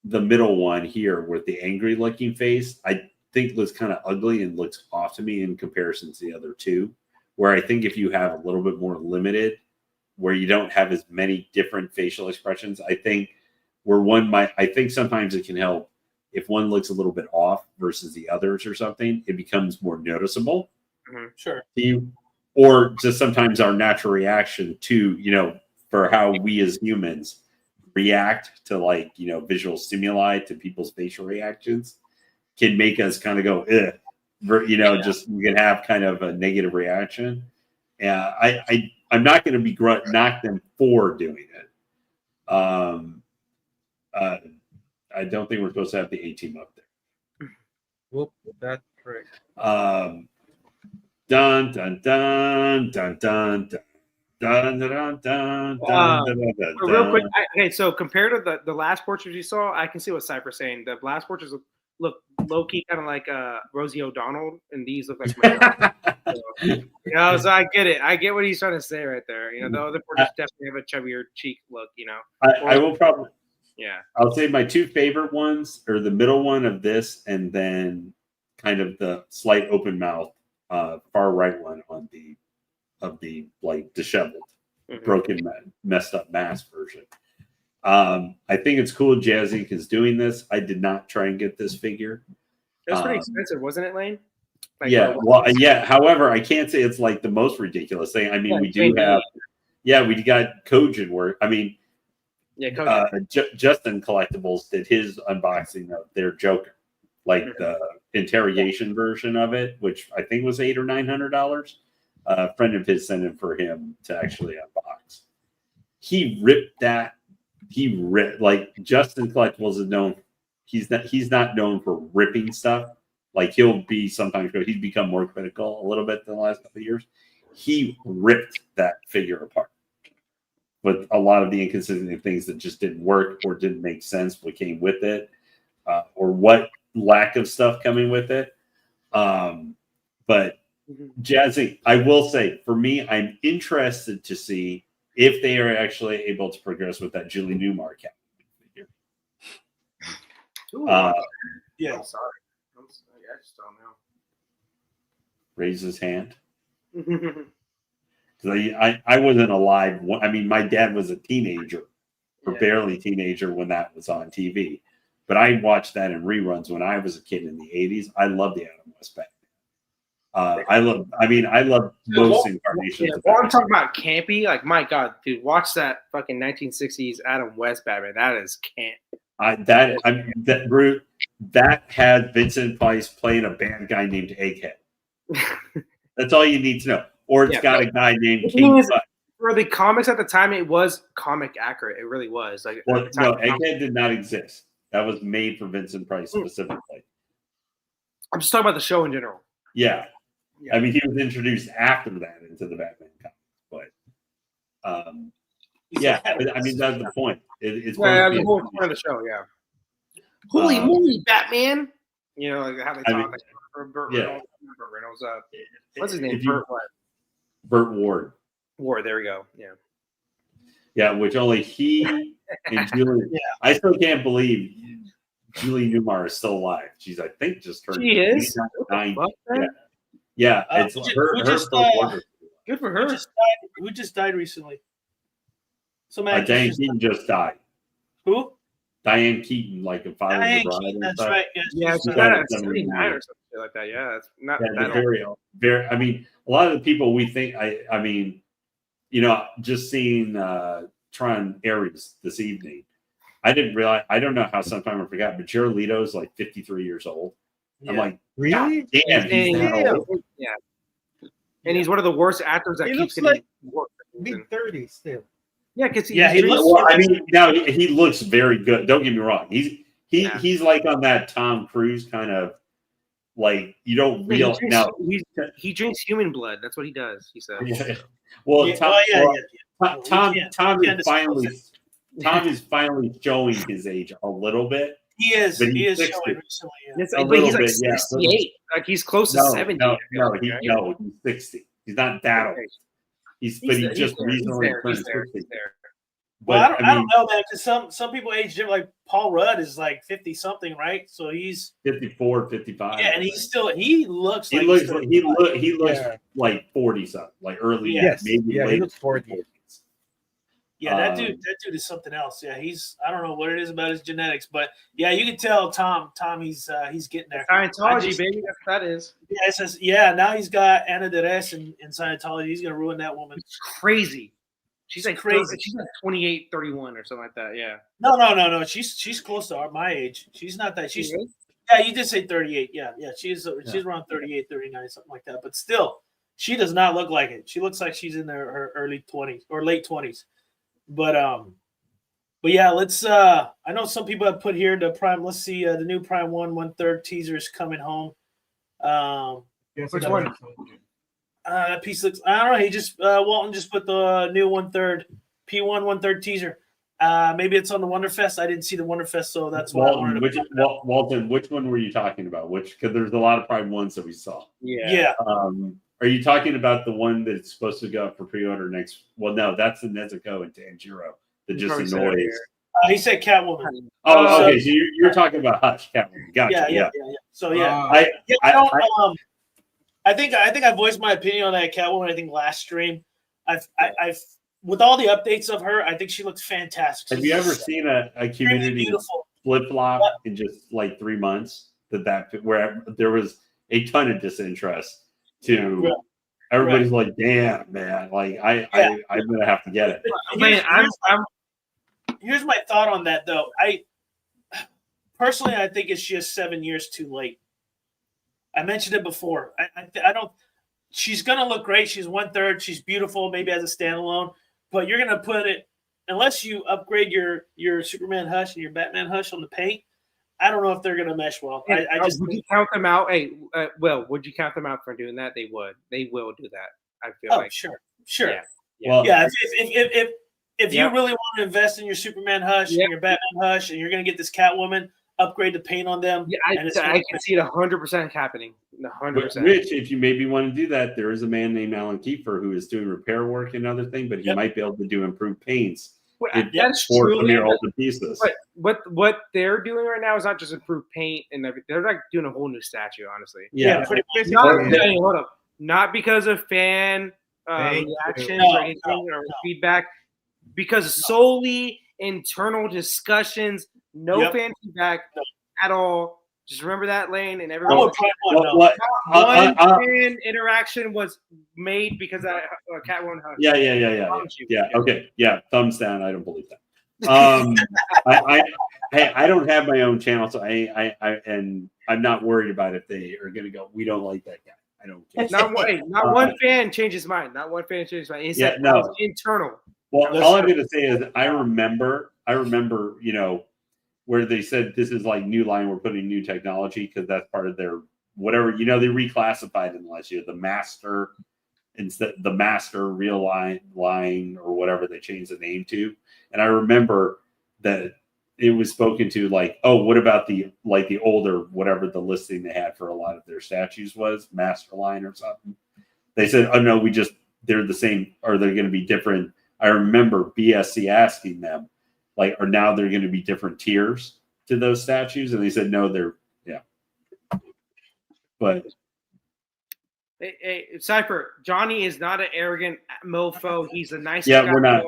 the middle one here with the angry looking face, I think looks kind of ugly and looks off to me in comparison to the other two. Where I think if you have a little bit more limited, where you don't have as many different facial expressions, I think I think sometimes it can help if one looks a little bit off versus the others or something, it becomes more noticeable. Mm-hmm. Sure. Or just sometimes our natural reaction to, for how we as humans react to visual stimuli to people's facial reactions can make us kind of go, just we can have kind of a negative reaction. Yeah, I'm not going to knock them for doing it. I don't think we're supposed to have the A-team up there. Whoop, that's correct. Dun dun dun dun dun dun dun dun dun dun dun. Real quick, so compared to the last portraits you saw, I can see what Cypher's saying. The last portraits look low key, kind of like Rosie O'Donnell, and these look like Madonna. So I get it. I get what he's trying to say right there. The other portraits definitely have a chubbier cheek look. I will probably. Yeah, I'll say my two favorite ones are the middle one of this, and then kind of the slight open mouth, far right one of the disheveled, broken, messed up mask version. I think it's cool. Jazz Inc. is doing this. I did not try and get this figure. It was pretty expensive, wasn't it, Lane? However, I can't say it's like the most ridiculous thing. I mean, we got Kojin where Justin Collectibles did his unboxing of their Joker, the interrogation version of it, which I think was $800 or $900. A friend of his sent it for him to actually unbox. He ripped that. Justin Collectibles is known. He's not known for ripping stuff. He'll be sometimes. He's become more critical a little bit in the last couple of years. He ripped that figure apart with a lot of the inconsistent things that just didn't work or didn't make sense what came with it, or what lack of stuff coming with it. But Jazzy, I will say, for me, I'm interested to see if they are actually able to progress with that Julie Newmar cat figure. Yeah. I'm sorry. I just don't know. Raise his hand. I wasn't alive. I mean, my dad was a teenager, or barely teenager when that was on TV. But I watched that in reruns when I was a kid in the 80s. I loved the Adam West Batman. I love most incarnations. Yeah, while I'm talking about campy, my God, dude, watch that fucking 1960s Adam West Batman. That is camp. That had Vincent Price playing a bad guy named Egghead. That's all you need to know. Or it's got a guy named King Bud. For the comics at the time, it was comic accurate. It really was. Egghead did not exist. That was made for Vincent Price specifically. I'm just talking about the show in general. Yeah. I mean, he was introduced after that into the Batman comics, but I mean, that's the point. It's the whole point of the show. Yeah. Holy moly, Batman! How they talk. Burt Reynolds. What's his name? Burt Ward. Ward. There we go. Yeah. Yeah, which only he and Julie. I still can't believe Julie Newmar is still alive. She's, I think, just turned. She is. 9. Yeah, it's her. Good for her. Who just died recently? Diane Keaton just died. Who? Diane Keaton, like a Father of the Bride. And that's stuff. right. Yeah, she's got a 79 or something like that. Yeah, that's not that old. Very. I mean, a lot of the people we think. I mean, just seeing Tron Aries this evening, I didn't realize. I don't know how sometime I forgot, but Jared Leto's like 53 years old. Yeah. I'm like, really? damn, he's that old. Yeah. And he's one of the worst actors that He keeps looks getting work. mid-30s still. Yeah, because he looks. Well, I mean, now he looks very good. Don't get me wrong. He's like on that Tom Cruise kind of like you don't realize now. He drinks human blood. That's what he does. He says. Yeah. Well, Tom is finally showing his age a little bit. He is. But He is 60. showing recently. Yeah. But he's like 68. Like he's close to 70. He's 60. He's not that old. He's just recently turned 60. Well, I don't know, man, because some people age different. Like Paul Rudd is like 50 something, right? So he's 54, 55. Yeah, and he looks like he looks like 40 something, like early. Yes, maybe he looks 40. Yeah, that dude is something else. Yeah, I don't know what it is about his genetics, but yeah, you can tell Tom he's getting there. Scientology, baby, that's what that is. Yeah, it says now he's got Anna Deres in Scientology. He's gonna ruin that woman. It's crazy. She's like crazy. She's like 28, 31 or something like that. Yeah. No. She's close to my age. She's not that. Yeah, you did say 38. Yeah. She's around 38, 39, something like that. But still, she does not look like it. She looks like she's in her early 20s or late 20s. But yeah, let's. I know some people have put here the Prime. Let's see the new Prime 1/3 teaser is coming home. Which one? That piece looks. I don't know. He just Walton just put the new 1/3 P1 1/3 teaser. Maybe it's on the Wonderfest. I didn't see the Wonderfest, so that's why Walton, which one were you talking about? Because there's a lot of Prime ones that we saw. Yeah. Are you talking about the one that's supposed to go up for pre-order next? Well, no, that's the Nezuko and Tanjiro that just annoys. He said Catwoman. Oh, okay. So you're talking about Hush, Catwoman. Gotcha. Yeah. So yeah, I think I voiced my opinion on that Catwoman. I think last stream, I've with all the updates of her, I think she looks fantastic. Have you ever seen a community flip flop in just like 3 months? Where there was a ton of disinterest. Everybody's like, damn, man, like I'm gonna have to get it. Here's my thought on that, though. I think it's just 7 years too late. I mentioned it before. I don't. She's gonna look great. She's 1/3. She's beautiful. Maybe as a standalone, but you're gonna put it unless you upgrade your Superman Hush and your Batman Hush on the paint. I don't know if they're gonna mesh well. Would you count them out? Hey, Will, would you count them out for doing that? They would. They will do that. I feel like. Sure. Yeah. Well, yeah. If you really want to invest in your Superman Hush and your Batman Hush, and you're gonna get this Catwoman, upgrade the paint on them. Yeah, I can see it 100% happening. 100%. Rich, if you maybe want to do that, there is a man named Alan Kiefer who is doing repair work and other thing, but he might be able to do improved paints. That's for true. Some of your older pieces. But what they're doing right now is not just improved paint and everything. They're like doing a whole new statue, honestly. Yeah, pretty much. Not because of fan reactions or anything or feedback, because solely internal discussions, no fan feedback at all. Just remember that, Lane, and everyone. One fan interaction was made because Catwoman. Yeah. Okay. Yeah. Thumbs down. I don't believe that. I don't have my own channel, so and I'm not worried about if they are going to go. We don't like that guy. I don't care. Not one fan changed his mind. Not one fan changed his mind. He said it's internal. Well, all I'm going to say is I remember, where they said this is like new line, we're putting new technology because that's part of their whatever, they reclassified in the last year, the master real line or whatever they changed the name to. And I remember that it was spoken to like, oh, what about the older, whatever the listing they had for a lot of their statues was, master line or something. They said, oh no, they're the same, or they're going to be different. I remember BSC asking them, or now they're going to be different tiers to those statues, and they said no, they're But hey, Cypher, Johnny is not an arrogant mofo. He's a nice guy. We're not.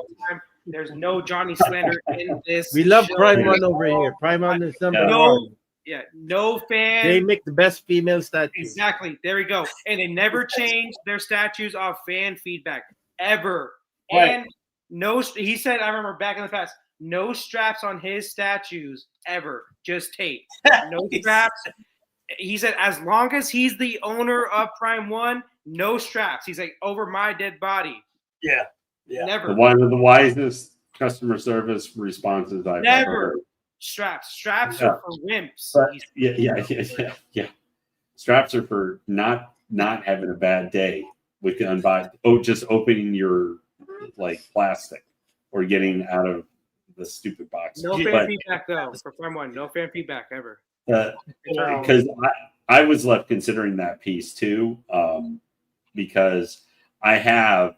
There's no Johnny slander in this. We love show. Prime One over here. Prime One is number No, one. yeah, no fan. They make the best female statues. Exactly. There we go. And they never change their statues off fan feedback ever. Right. And no, he said, I remember back in the past, no straps on his statues ever. Just tape. No straps. He said, as long as he's the owner of Prime One, no straps. He's like, over my dead body. Yeah. Never. One of the wisest customer service responses I've ever Never. heard. Straps are for wimps. But, yeah. Straps are for not having a bad day with just opening your like plastic or getting out of the stupid box. No fan feedback though for Prime One. No fan feedback ever. Because I was left considering that piece too, because I have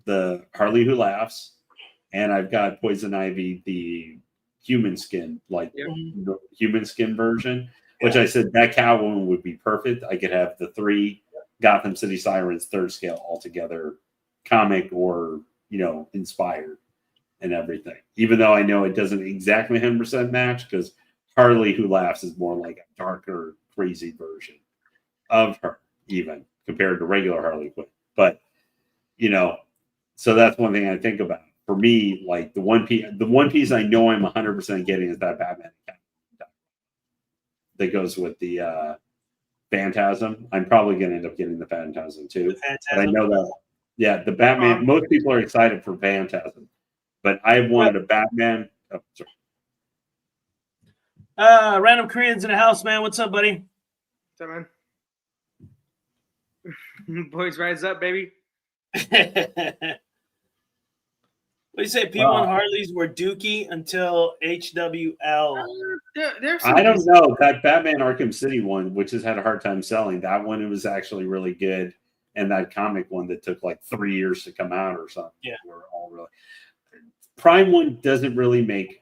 the Harley Who Laughs, and I've got Poison Ivy, the human skin, the human skin version, which I said that Catwoman would be perfect. I could have the 3 Gotham City Sirens 3rd scale all together, comic or inspired and everything. Even though I know it doesn't exactly 100% match, because Harley Who Laughs is more like a darker, crazy version of her, even compared to regular Harley Quinn. But so that's one thing I think about. For me, like the one piece I know I'm 100% getting is that Batman that goes with the Phantasm. I'm probably going to end up getting the Phantasm too. But I know that, the Batman. Most people are excited for Phantasm, but I wanted a Batman. Oh, sorry. Random Koreans in the house, man. What's up, buddy? What's up, man? Boys, rise up, baby. What do you say? P1 Harleys were dookie until HWL. I don't know. That Batman Arkham City one, which has had a hard time selling, that one, it was actually really good. And that comic one that took like 3 years to come out or something. Yeah. Were all really. Prime One doesn't really make.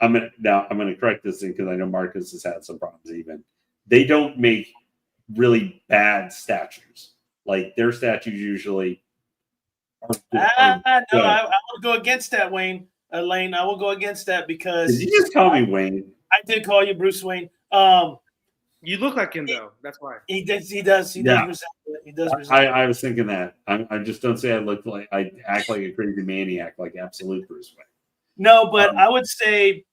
I'm gonna correct this thing because I know Marcus has had some problems. Even they don't make really bad statues. Like their statues usually. No, I will go against that, Wayne. Lane, I will go against that because did you just call me Wayne? I did call you Bruce Wayne. You look like him though. That's why he does. He does. I was thinking that. I just don't say I look like I act like a crazy maniac, like absolute Bruce Wayne. No, but I would say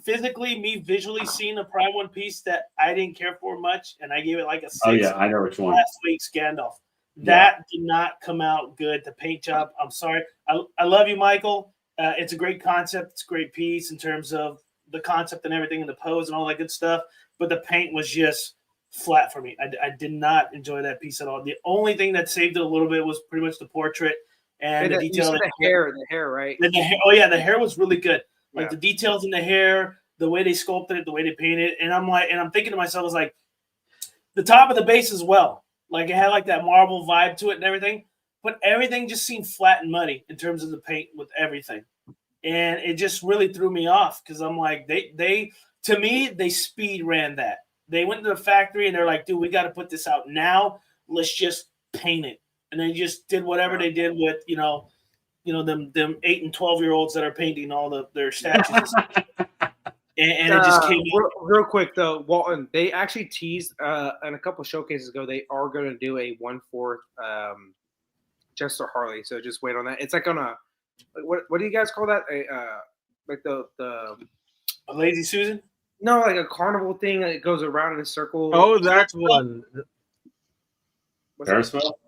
physically, me visually seeing a Prime One piece that I didn't care for much, and I gave it like a 6. Oh yeah, I know which one. Last week's Gandalf. That did not come out good. The paint job. I'm sorry. I love you, Michael. It's a great concept. It's a great piece in terms of the concept and everything and the pose and all that good stuff. But the paint was just flat for me. I did not enjoy that piece at all. The only thing that saved it a little bit was pretty much the portrait and the detail. The hair, right? The hair. Oh yeah, the hair was really good. Like the details in the hair, the way they sculpted it, the way they painted it. And I'm thinking to myself, I was like, the top of the base as well. Like it had like that marble vibe to it and everything, but everything just seemed flat and muddy in terms of the paint with everything. And it just really threw me off because I'm like, they to me, they speed ran that. They went to the factory and they're like, dude, we got to put this out now. Let's just paint it. And they just did whatever they did with, them 8 and 12-year-olds that are painting all their statues. And it just came real quick though, Walton. They actually teased in a couple of showcases ago. They are going to do a 1/4 Jester Harley. So just wait on that. It's like on a what do you guys call that? Like the a Lazy Susan? No, like a carnival thing that goes around in a circle. Oh, that's one. Carousel?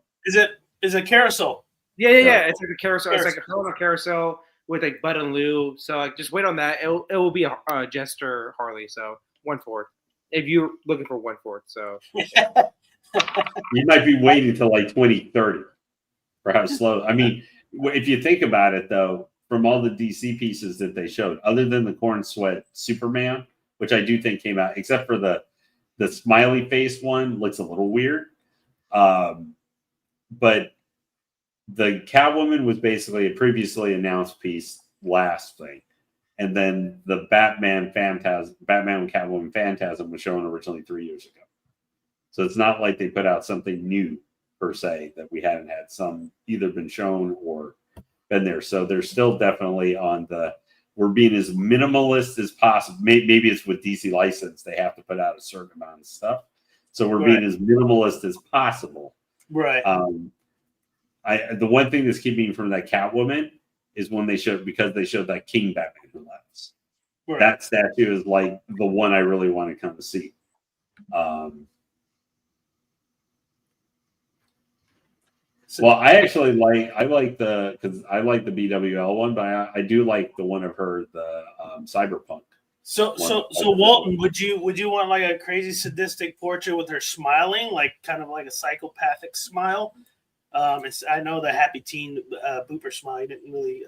Is it carousel? Yeah. It's like a carousel. It's like a Helena carousel with like Bud and Lou. So like just wait on that. It will be a Jester Harley. So 1/4. If you're looking for 1/4. So you might be waiting until like 2030 for how slow. I mean, if you think about it though, from all the DC pieces that they showed, other than the Corn Sweat Superman, which I do think came out, except for the smiley face one, looks a little weird. But the Catwoman was basically a previously announced piece last thing. And then the Batman and Catwoman Phantasm was shown originally 3 years ago. So it's not like they put out something new per se that we hadn't had some either been shown or been there. So they're still definitely on we're being as minimalist as possible. Maybe it's with DC license, they have to put out a certain amount of stuff. So we're being as minimalist as possible. Right. The one thing that's keeping me from that Catwoman is when they showed that King Batman who left. Right. That statue is like the one I really want to come to see. Well, I like the BWL one, but I do like the one of her, the Cyberpunk. So Walton, would you want like a crazy sadistic portrait with her smiling, like kind of like a psychopathic smile? I know the happy teen booper smile you didn't really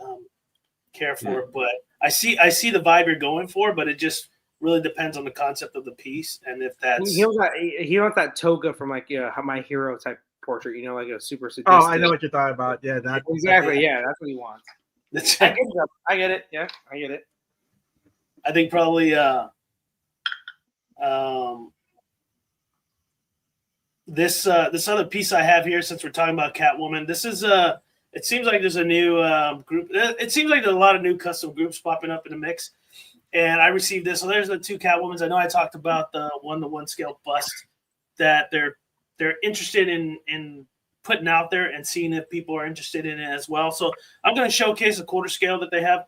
care for it, but I see the vibe you're going for, but it just really depends on the concept of the piece and if that's he wants that toga from like My Hero type portrait, like a super sadistic. Oh, I know what you're talking about. Yeah, that exactly. Yeah, that's what he wants. I get it. Yeah, I get it. I think probably this other piece I have here, since we're talking about Catwoman, this is it seems like there's a new group. It seems like there's a lot of new custom groups popping up in the mix, and I received this. So there's the two Catwomans. I know I talked about the 1-to-1 scale bust that they're interested in putting out there and seeing if people are interested in it as well. So I'm going to showcase a quarter scale that they have.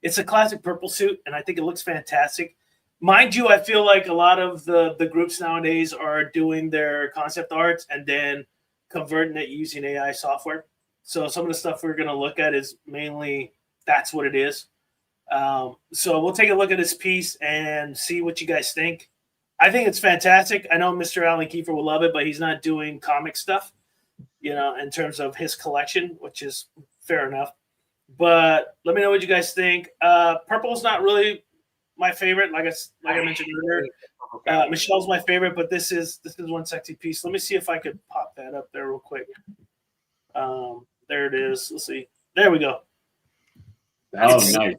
It's a classic purple suit, and I think it looks fantastic. Mind you, I feel like a lot of the groups nowadays are doing their concept arts and then converting it using AI software. So some of the stuff we're going to look at is mainly that's what it is. So we'll take a look at this piece and see what you guys think. I think it's fantastic. I know Mr. Alan Kiefer will love it, but he's not doing comic stuff, in terms of his collection, which is fair enough. But let me know what you guys think. Purple is not really my favorite, like I mentioned earlier. Michelle's my favorite, but this is one sexy piece. Let me see if I could pop that up there real quick. There it is. Let's see. There we go. Oh, nice.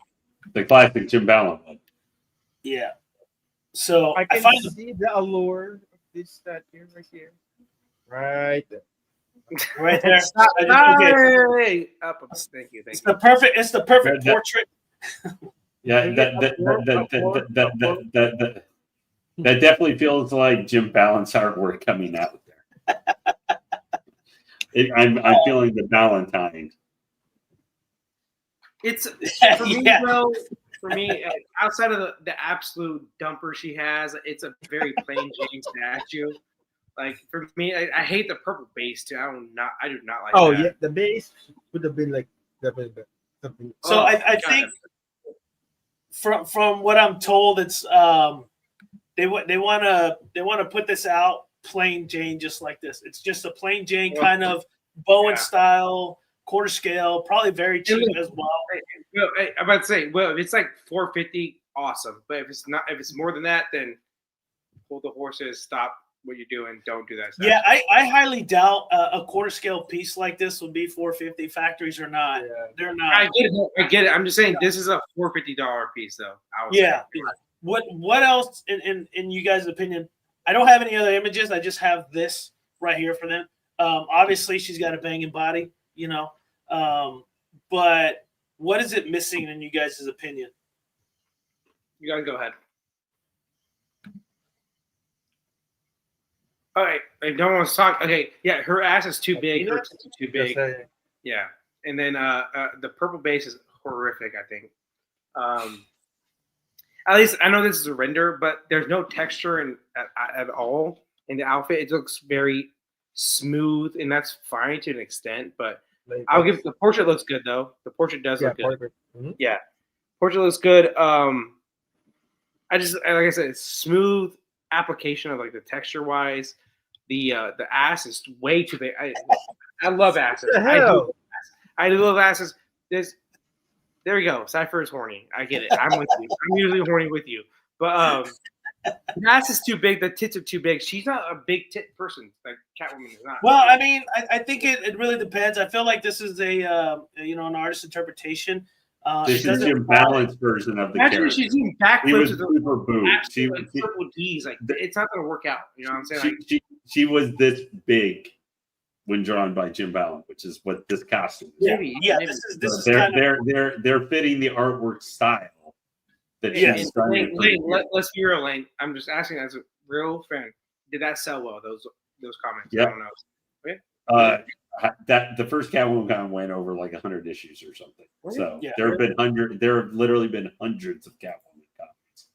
The classic Jim Ballon one. Yeah. So I can see the allure of this statue right here. Right there. Right there. Thank you. It's the perfect portrait. Yeah, that definitely feels like Jim Ballon's artwork coming out there. I'm feeling the Valentine. It's for me, bro. For me, outside of the absolute dumper she has, it's a very plain Jane statue. Like for me, I hate the purple base too. I do not like. Oh that. yeah, the base would have been like something. So I think from what I'm told, it's they want to put this out plain Jane just like this. It's just a plain Jane kind of Bowen style quarter scale, probably very cheap as well. I'm about to say, if it's like $450, awesome. But if it's more than that, then hold the horses, stop what you're doing, don't do that stuff. Yeah, I highly doubt a quarter scale piece like this would be $450. Factories are not. Yeah. They're not. I get it. I'm just saying this is a $450 piece though. Yeah. What else in you guys' opinion? I don't have any other images. I just have this right here for them. Obviously she's got a banging body, but what is it missing in you guys' opinion? You gotta go ahead. All right, no one's talking. Okay, yeah, her ass is too big. Her tits are too big. Yeah, and then the purple base is horrific. I think. At least I know this is a render, but there's no texture at all in the outfit. It looks very smooth, and that's fine to an extent. But I'll give the portrait looks good though. The portrait does look good. Mm-hmm. Yeah, portrait looks good. I just like I said, it's smooth application of like the texture wise. The ass is way too big. I love asses. I do love asses. There we go. Cypher is horny. I get it. I'm with you. I'm usually horny with you. But the ass is too big. The tits are too big. She's not a big tit person. Like Catwoman is not. Well, I mean, I think it really depends. I feel like this is an artist's interpretation. This is your balanced version of the character. Imagine she's doing backflips with super boobs. Triple D's. Like it's not going to work out. You know what I'm saying? She was this big. when drawn by Jim Ballant, which is what this costume is. Maybe. This is they're, kind of, they're fitting the artwork style that Yes. she's trying to put in here. Let's be real, Lane. I'm just asking as a real fan. Did that sell well? Those comments. Yep. I don't know. That the first Catwoman con went over like 100 issues or something. So Yeah. there have literally been hundreds of Catwoman comics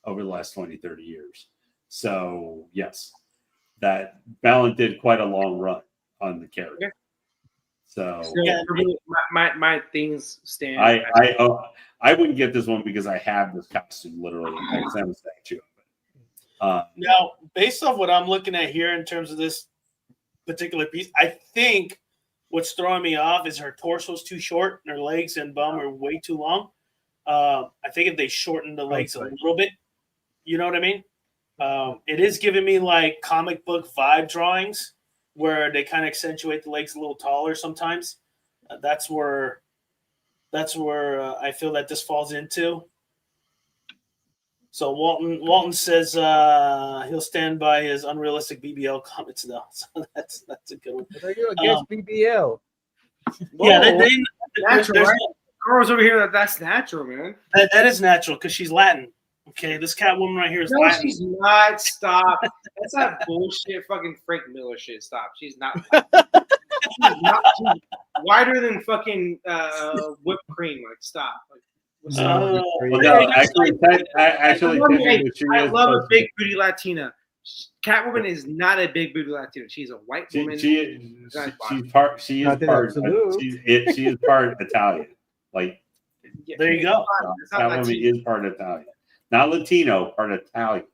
over the last 20, 30 years. So yes, that Ballant did quite a long run on the character. Okay. So For me, my things stand. I wouldn't get this one because I have this costume literally. I have a statue of it. now, based off what I'm looking at here in terms of this particular piece, I think what's throwing me off is her torso's too short and her legs and bum are way too long. I think if they shorten the legs a little bit, you know what I mean? It is giving me like comic book vibe drawings where they kind of accentuate the legs a little taller sometimes. That's where I feel that this falls into. So Walton says he'll stand by his unrealistic BBL comments now. So that's a good one. What are you against BBL? Yeah, natural, right? Carl's over here. That's natural, man. That is natural because she's Latin. Okay, this Catwoman right here is No, Latin. she's not. Stop. That's that bullshit fucking Frank Miller shit. Stop. She's not. She's whiter than fucking whipped cream. Like, stop. Like, what's up? Well, no, actually, I love a big booty Latina. Catwoman is not a big booty Latina. She's a white woman. She is part Italian. Like, Yeah, There you go. Catwoman is part Italian, not Latino, part Italian.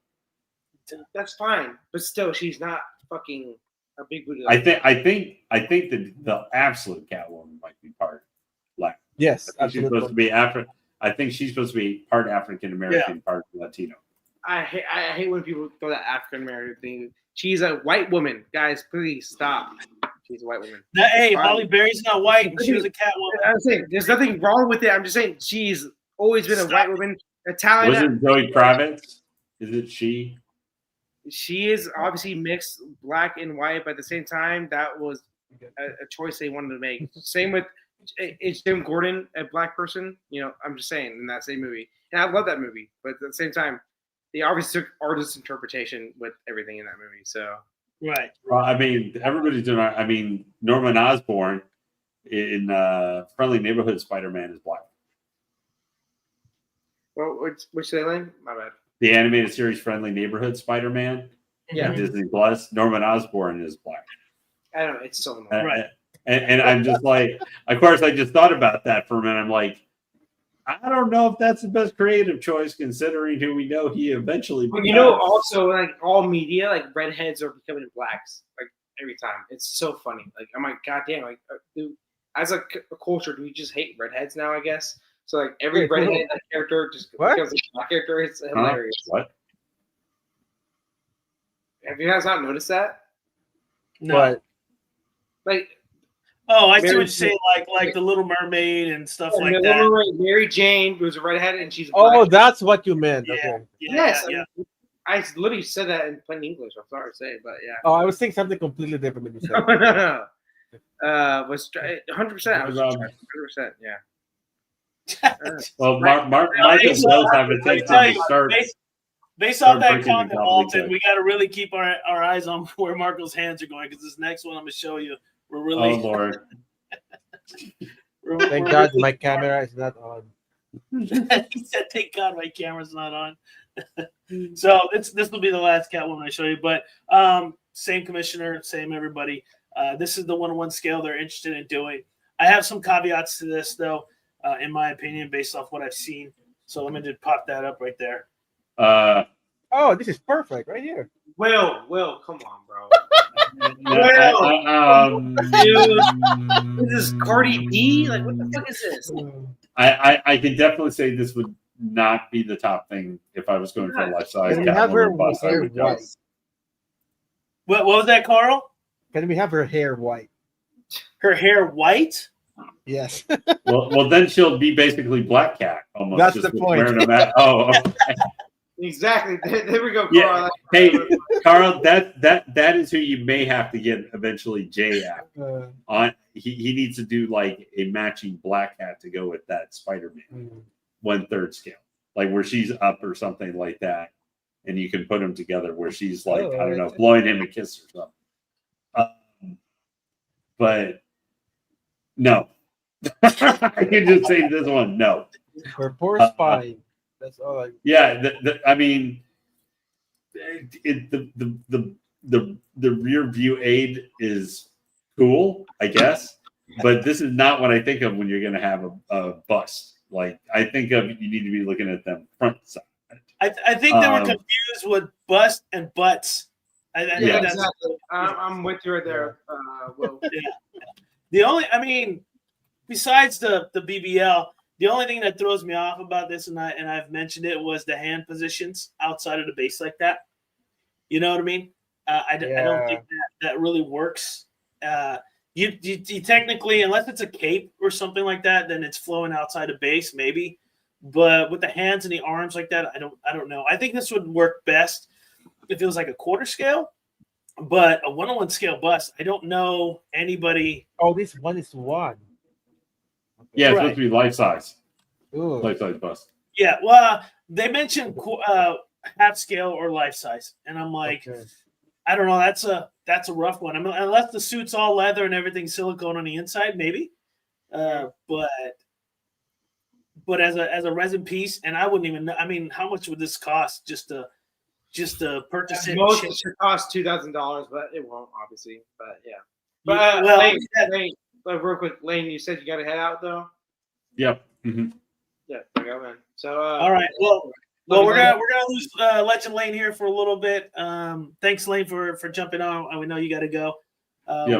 That's fine, but still, she's not fucking a big booty. I think the absolute Catwoman might be part Latin. Yes, She's supposed to be I think she's supposed to be part African American, part Latino. I hate when people throw that African American thing. She's a white woman, guys. Please stop. She's a white woman. Hey, Holly Berry's not white, and she was a Catwoman. I'm saying there's nothing wrong with it. I'm just saying she's always been a white woman. Italian. Was it Zoe Kravitz? Is it she? She is obviously mixed black and white, but at the same time, that was a choice they wanted to make. Same with it's Jim Gordon, a black person. You know, I'm just saying in that same movie, and I love that movie. But at the same time, they obviously took artist interpretation with everything in that movie. So Right. Well, I mean, everybody's doing. I mean, Norman Osborn in Friendly Neighborhood Spider-Man is black. well, which lane? My bad. The animated series Friendly Neighborhood Spider-Man, Yeah. on Disney Plus. Norman Osborn is black. I don't know. It's so annoying. Right. And I'm just like, of course, I just thought about that for a minute. I'm like, I don't know if that's the best creative choice, considering who we know he eventually But becomes. you know, also like all media, like redheads are becoming blacks, like every time. It's so funny. Like I'm like, goddamn, like dude, as a culture, do we just hate redheads now? I guess so. Like every Wait, redhead character just becomes a black character. It's hilarious. What? Have you guys not noticed that? No. But Like, Oh, I see what Mary you're saying, like the Little Mermaid and stuff like the that. woman, Mary Jane was a redhead, and she's oh, black. that's what you meant. Yeah. Okay. Yes, Yeah. I literally said that in plain English. I'm sorry to say, but yeah. Oh, I was saying something completely different when you said. No, no, no. Was 100%. I was 100%. Yeah. Well, Michael does have a tendency to start. Based off that breaking the comment, gobbledygook. Walton, we got to really keep our eyes on where Marco's hands are going because this next one I'm going to show you, we're really. Oh Lord! Thank God my camera is not on. He said, "Thank God my camera's not on." So this will be the last Catwoman I show you, but same commissioner, same everybody. This is the 1-to-1 scale they're interested in doing. I have some caveats to this though, in my opinion, based off what I've seen. So let me just pop that up right there. Oh, this is perfect right here. Will, come on, bro. This is Cardi B? Like, what the fuck is this? I can definitely say this would not be the top thing if I was going for a life size. Can we have her hair would go. white? What was that, Carl? Can we have her hair white? Her hair white? Yes. Well, then she'll be basically Black Cat almost. That's just the point. wearing a mask. Oh, okay. Exactly. There we go, Carl. Yeah. Hey, Carl, that is who you may have to get eventually. Jay after. He needs to do like a matching black hat to go with that Spider-Man 1/3 scale, like where she's up or something like that, and you can put them together where she's like I don't know, blowing him a kiss or something. But no, I can just say this one. No, her poor spine. That's all. Yeah, I mean, the rear view aid is cool, I guess, but this is not what I think of when you're going to have a bust. Like I think of you need to be looking at them front side. I think they were confused with bust and butts. I think that's exactly. I'm with you right there. Will. Yeah. The only, I mean, besides the BBL, the only thing that throws me off about this, and I've mentioned it, was the hand positions outside of the base like that. You know what I mean? I don't think that really works. You technically, unless it's a cape or something like that, then it's flowing outside of base, maybe. But with the hands and the arms like that, I don't know. I think this would work best if it was like a quarter scale, but a 1-on-1 scale bust. I don't know anybody. Oh, this 1:1. Yeah, it's supposed to be life size. Ooh. Life size bust. Yeah, well, they mentioned half scale or life size, and I'm like, I don't know. That's a rough one. I mean, unless the suit's all leather and everything's silicone on the inside, maybe. But as a resin piece, and I wouldn't even know. I mean, how much would this cost just to purchase it? Most it should cost $2,000, but it won't, obviously. But yeah. But Lane, real quick, Lane, you said you got to head out though. Yep. Mm-hmm. Yeah, there you go, man. So all right. Well, we're gonna lose Legend Lane here for a little bit. Thanks, Lane, for jumping on. We know you got to go. We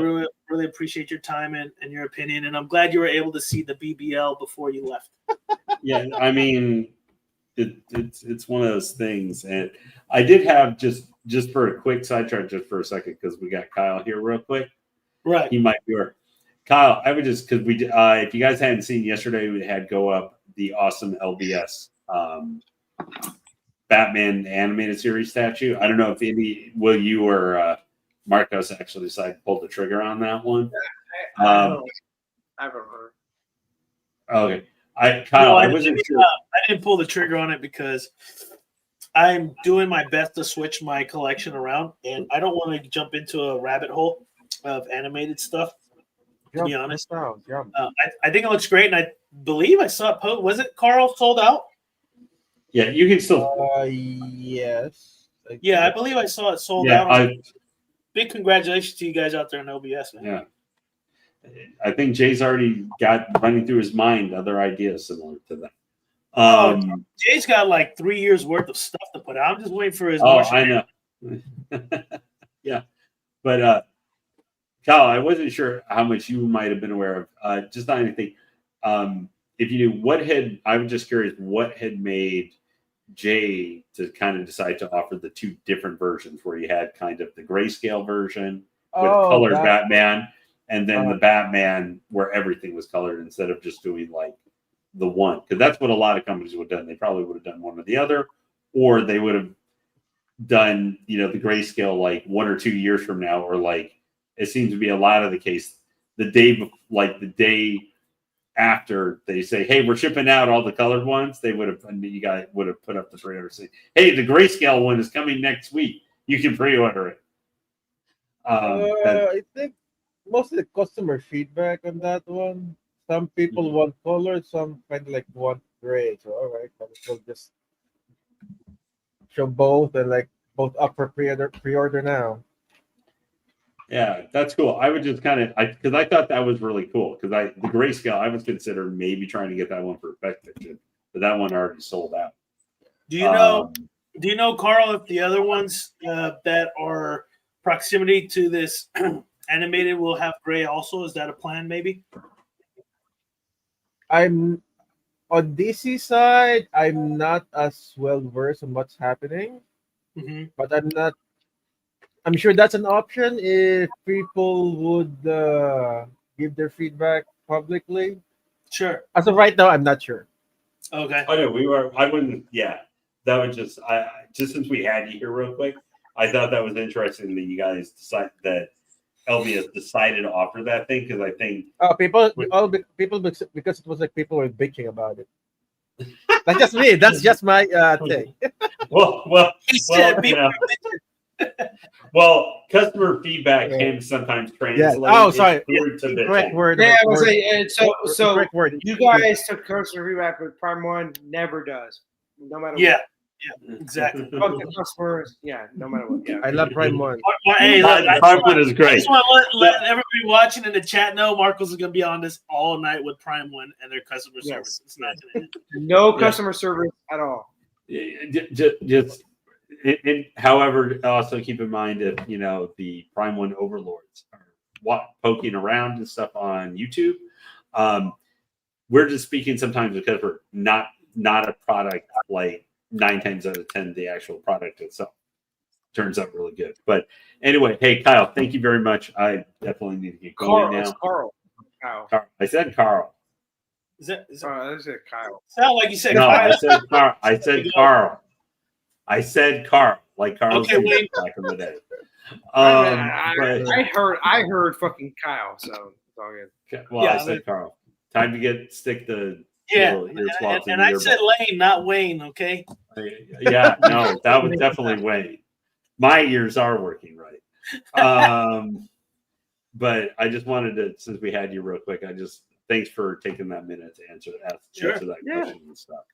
really appreciate your time and your opinion, and I'm glad you were able to see the BBL before you left. Yeah, I mean, it's one of those things, and I did have just for a quick sidetrack, just for a second, because we got Kyle here real quick. Right, he might be here. Kyle, I would just because we if you guys hadn't seen yesterday, we had go up the awesome LBS Batman animated series statue. I don't know if you or Marcos actually decided to pull the trigger on that one. I haven't heard. Okay. I wasn't sure. I didn't pull the trigger on it because I'm doing my best to switch my collection around, and I don't want to jump into a rabbit hole of animated stuff. To be honest, I think it looks great, and I believe I saw it post. Was it Carl sold out? Yeah, you can still. Yes. Yeah, I believe I saw it sold out. Big congratulations to you guys out there in OBS, man. Yeah. I think Jay's already got running through his mind other ideas similar to that. Jay's got like 3 years worth of stuff to put out. I'm just waiting for his. I know. Yeah, but Kyle, I wasn't sure how much you might have been aware of. Just not anything. If you knew I was just curious what had made Jay to kind of decide to offer the two different versions, where you had kind of the grayscale version with colored Batman. And then the Batman where everything was colored instead of just doing like the one. Because that's what a lot of companies would have done. They probably would have done one or the other. Or they would have done, the grayscale like 1 or 2 years from now. Or like it seems to be a lot of the case. The day after they say, hey, we're shipping out all the colored ones, you guys would have put up the pre-order saying, hey, the grayscale one is coming next week. You can pre-order it. I think most of the customer feedback on that one, some people want color, some kind of like want gray. So all right, we'll just show both and like both up for pre-order now. Yeah, that's cool. I would just kind of because I thought that was really cool because the grayscale I was considering maybe trying to get that one for Effect Fiction, but that one already sold out. Do you know, Carl, if the other ones that are proximity to this animated will have gray also? Is that a plan maybe? I'm on DC side, I'm not as well versed on what's happening, but I'm sure that's an option if people would give their feedback publicly. Sure. As of right now, I'm not sure. Okay. Oh no, I wouldn't. Yeah, was just just since we had you here real quick, I thought that was interesting that you guys decide that LBS decided to offer that thing because I think people because it was like people were bitching about it. That's just me. That's just my thing. well, He said, you know, well, customer feedback can sometimes Yeah. translate. Oh, sorry. Through to Correct bitching. word. Yeah, I word- was saying, so correct word. you guys took customer feedback, but Prime One never does, no matter yeah, what. exactly. Fuck the customers, yeah, no matter what. Yeah. I love Prime One. Hey, look, I Prime One is I great. just want to let everybody watching in the chat know Marcos is going to be on this all night with Prime One and their customer Yes. service. It's not going to No Yeah. customer service at all. Just however, also keep in mind if the Prime One overlords are poking around and stuff on YouTube, we're just speaking sometimes because we're not a product like 9 times out of 10 the actual product itself turns out really good. But anyway, hey Kyle, thank you very much. I definitely need to get going now. It's Carl. Kyle. I said Carl. Is it That's it, Kyle. sound like you said No, Kyle? I said Carl. I said Carl. I said Carl, like Carl Okay, wait. back in the day. I heard fucking Kyle, so it's all good. Well, Yeah, I said Carl. Time to stick the Yeah, little ear swaps in and the I earbud. said Lane, not Wayne. Okay. Yeah, no, that was definitely Wayne. My ears are working right. But I just wanted to, since we had you real quick, thanks for taking that minute to answer that question and stuff.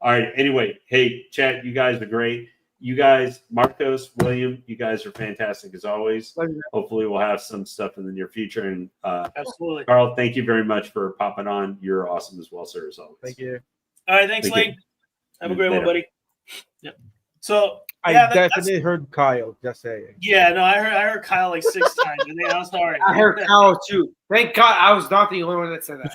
All right. Anyway, hey, chat, you guys are great. You guys, Marcos, William, you guys are fantastic as always. Hopefully we'll have some stuff in the near future. And Absolutely. Carl, thank you very much for popping on. You're awesome as well, sir, as always. Thank you. All right. Thanks, Thank Lane. you. Have a great one, Later. buddy. Yep. So I definitely heard Kyle. Just saying. Yeah, no, I heard Kyle like 6 times. And I'm sorry. I heard Kyle too. Thank God I was not the only one that said that.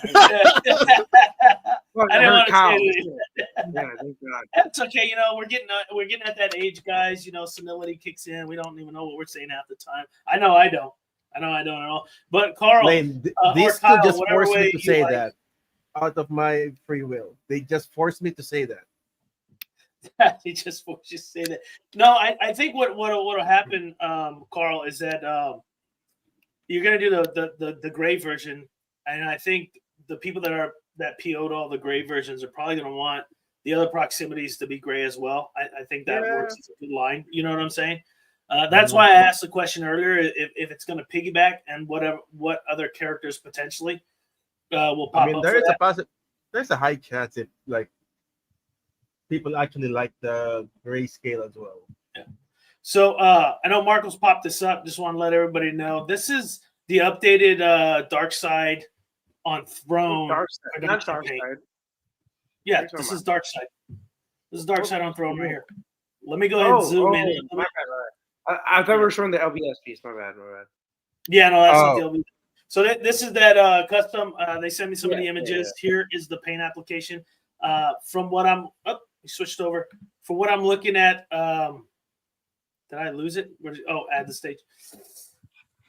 I didn't want to Kyle. say it. Yeah, thank God. That's okay. We're getting at that age, guys. Senility kicks in. We don't even know what we're saying half the time. I know I don't at all. But Carl, Lane, these Kyle, two just whatever forced way me to you say like. that out of my free will. They just forced me to say that. He just forced you to say that. No, I think what'll happen, Carl, is that you're gonna do the gray version, and I think the people that PO'd all the gray versions are probably gonna want the other proximities to be gray as well. I think that works as a good line. You know what I'm saying? That's why I asked the question earlier if it's gonna piggyback and what other characters potentially will pop up. There's a high chance if people actually like the grayscale as well. Yeah. So I know Marcos popped this up. Just want to let everybody know this is the updated Dark Side on Throne. Not Dark Side. Yeah, this is Dark Side. This is Dark Side on Throne right here. Let me go ahead and zoom in. My bad. I thought we were showing the LBS piece. My bad. Yeah, no, that's not the LBS. So this is that custom. They sent me some of the images. Yeah. Here is the paint application. From what I'm we switched over. From what I'm looking at, did I lose it? Add the stage.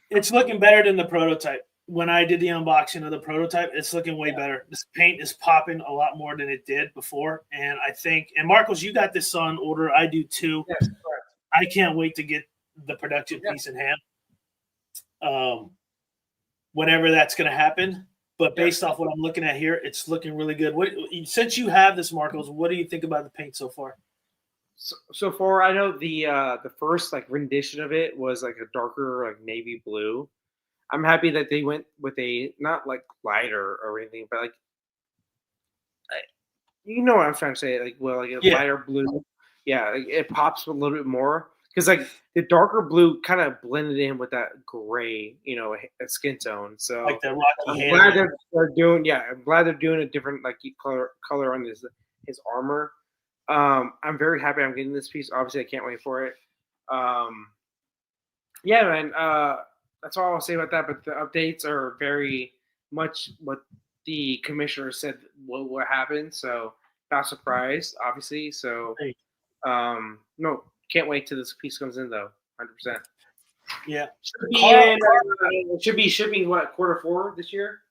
It's looking better than the prototype. When I did the unboxing of the prototype, it's looking way better. This paint is popping a lot more than it did before. And I think, and Marcos, you got this on order. I do too. Yes, correct. I can't wait to get the production piece in hand. Whenever that's going to happen. But based off what I'm looking at here, it's looking really good. Since you have this, Marcos, what do you think about the paint so far? So far, I know the first rendition of it was a darker navy blue. I'm happy that they went with a not lighter or anything, but you know what I'm trying to say, lighter blue. Yeah, it pops a little bit more because the darker blue kind of blended in with that gray, a skin tone. So like that rocky I'm glad they're doing. Yeah, I'm glad they're doing a different color on his armor. I'm very happy I'm getting this piece. Obviously, I can't wait for it. Yeah, man. That's all I'll say about that. But the updates are very much what the commissioner said what happened. So not surprised, obviously. So no, can't wait till this piece comes in though. 100%. Yeah. Should be shipping what, Q4 this year?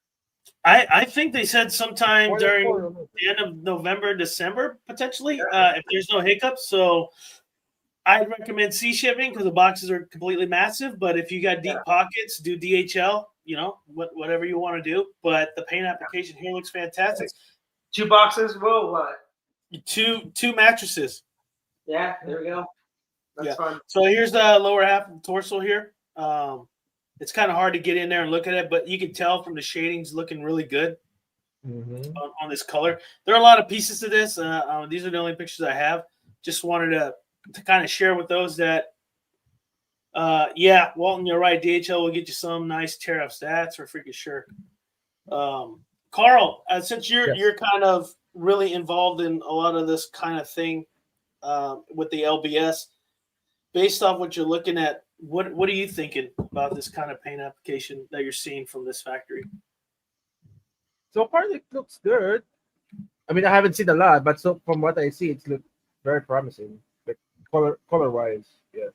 I think they said sometime during 24. the end of November, December, potentially, if there's no hiccups. So I'd recommend sea shipping because the boxes are completely massive. But if you got deep pockets, do DHL. You know, whatever you want to do. But the paint application here looks fantastic. 2 boxes. Whoa, what? Two mattresses. Yeah, there we go. That's fun. So here's the lower half of the torso here. It's kind of hard to get in there and look at it, but you can tell from the shadings looking really good on this color. There are a lot of pieces to this. These are the only pictures I have. Just wanted to kind of share with those that, yeah, Walton, you're right. DHL will get you some nice tariffs. That's for freaking sure. Carl, since you're kind of really involved in a lot of this kind of thing with the LBS, based off what you're looking at, what are you thinking about this kind of paint application that you're seeing from this factory? So far, it looks good. I mean, I haven't seen a lot, but so from what I see, it looks very promising, like color wise. Yeah.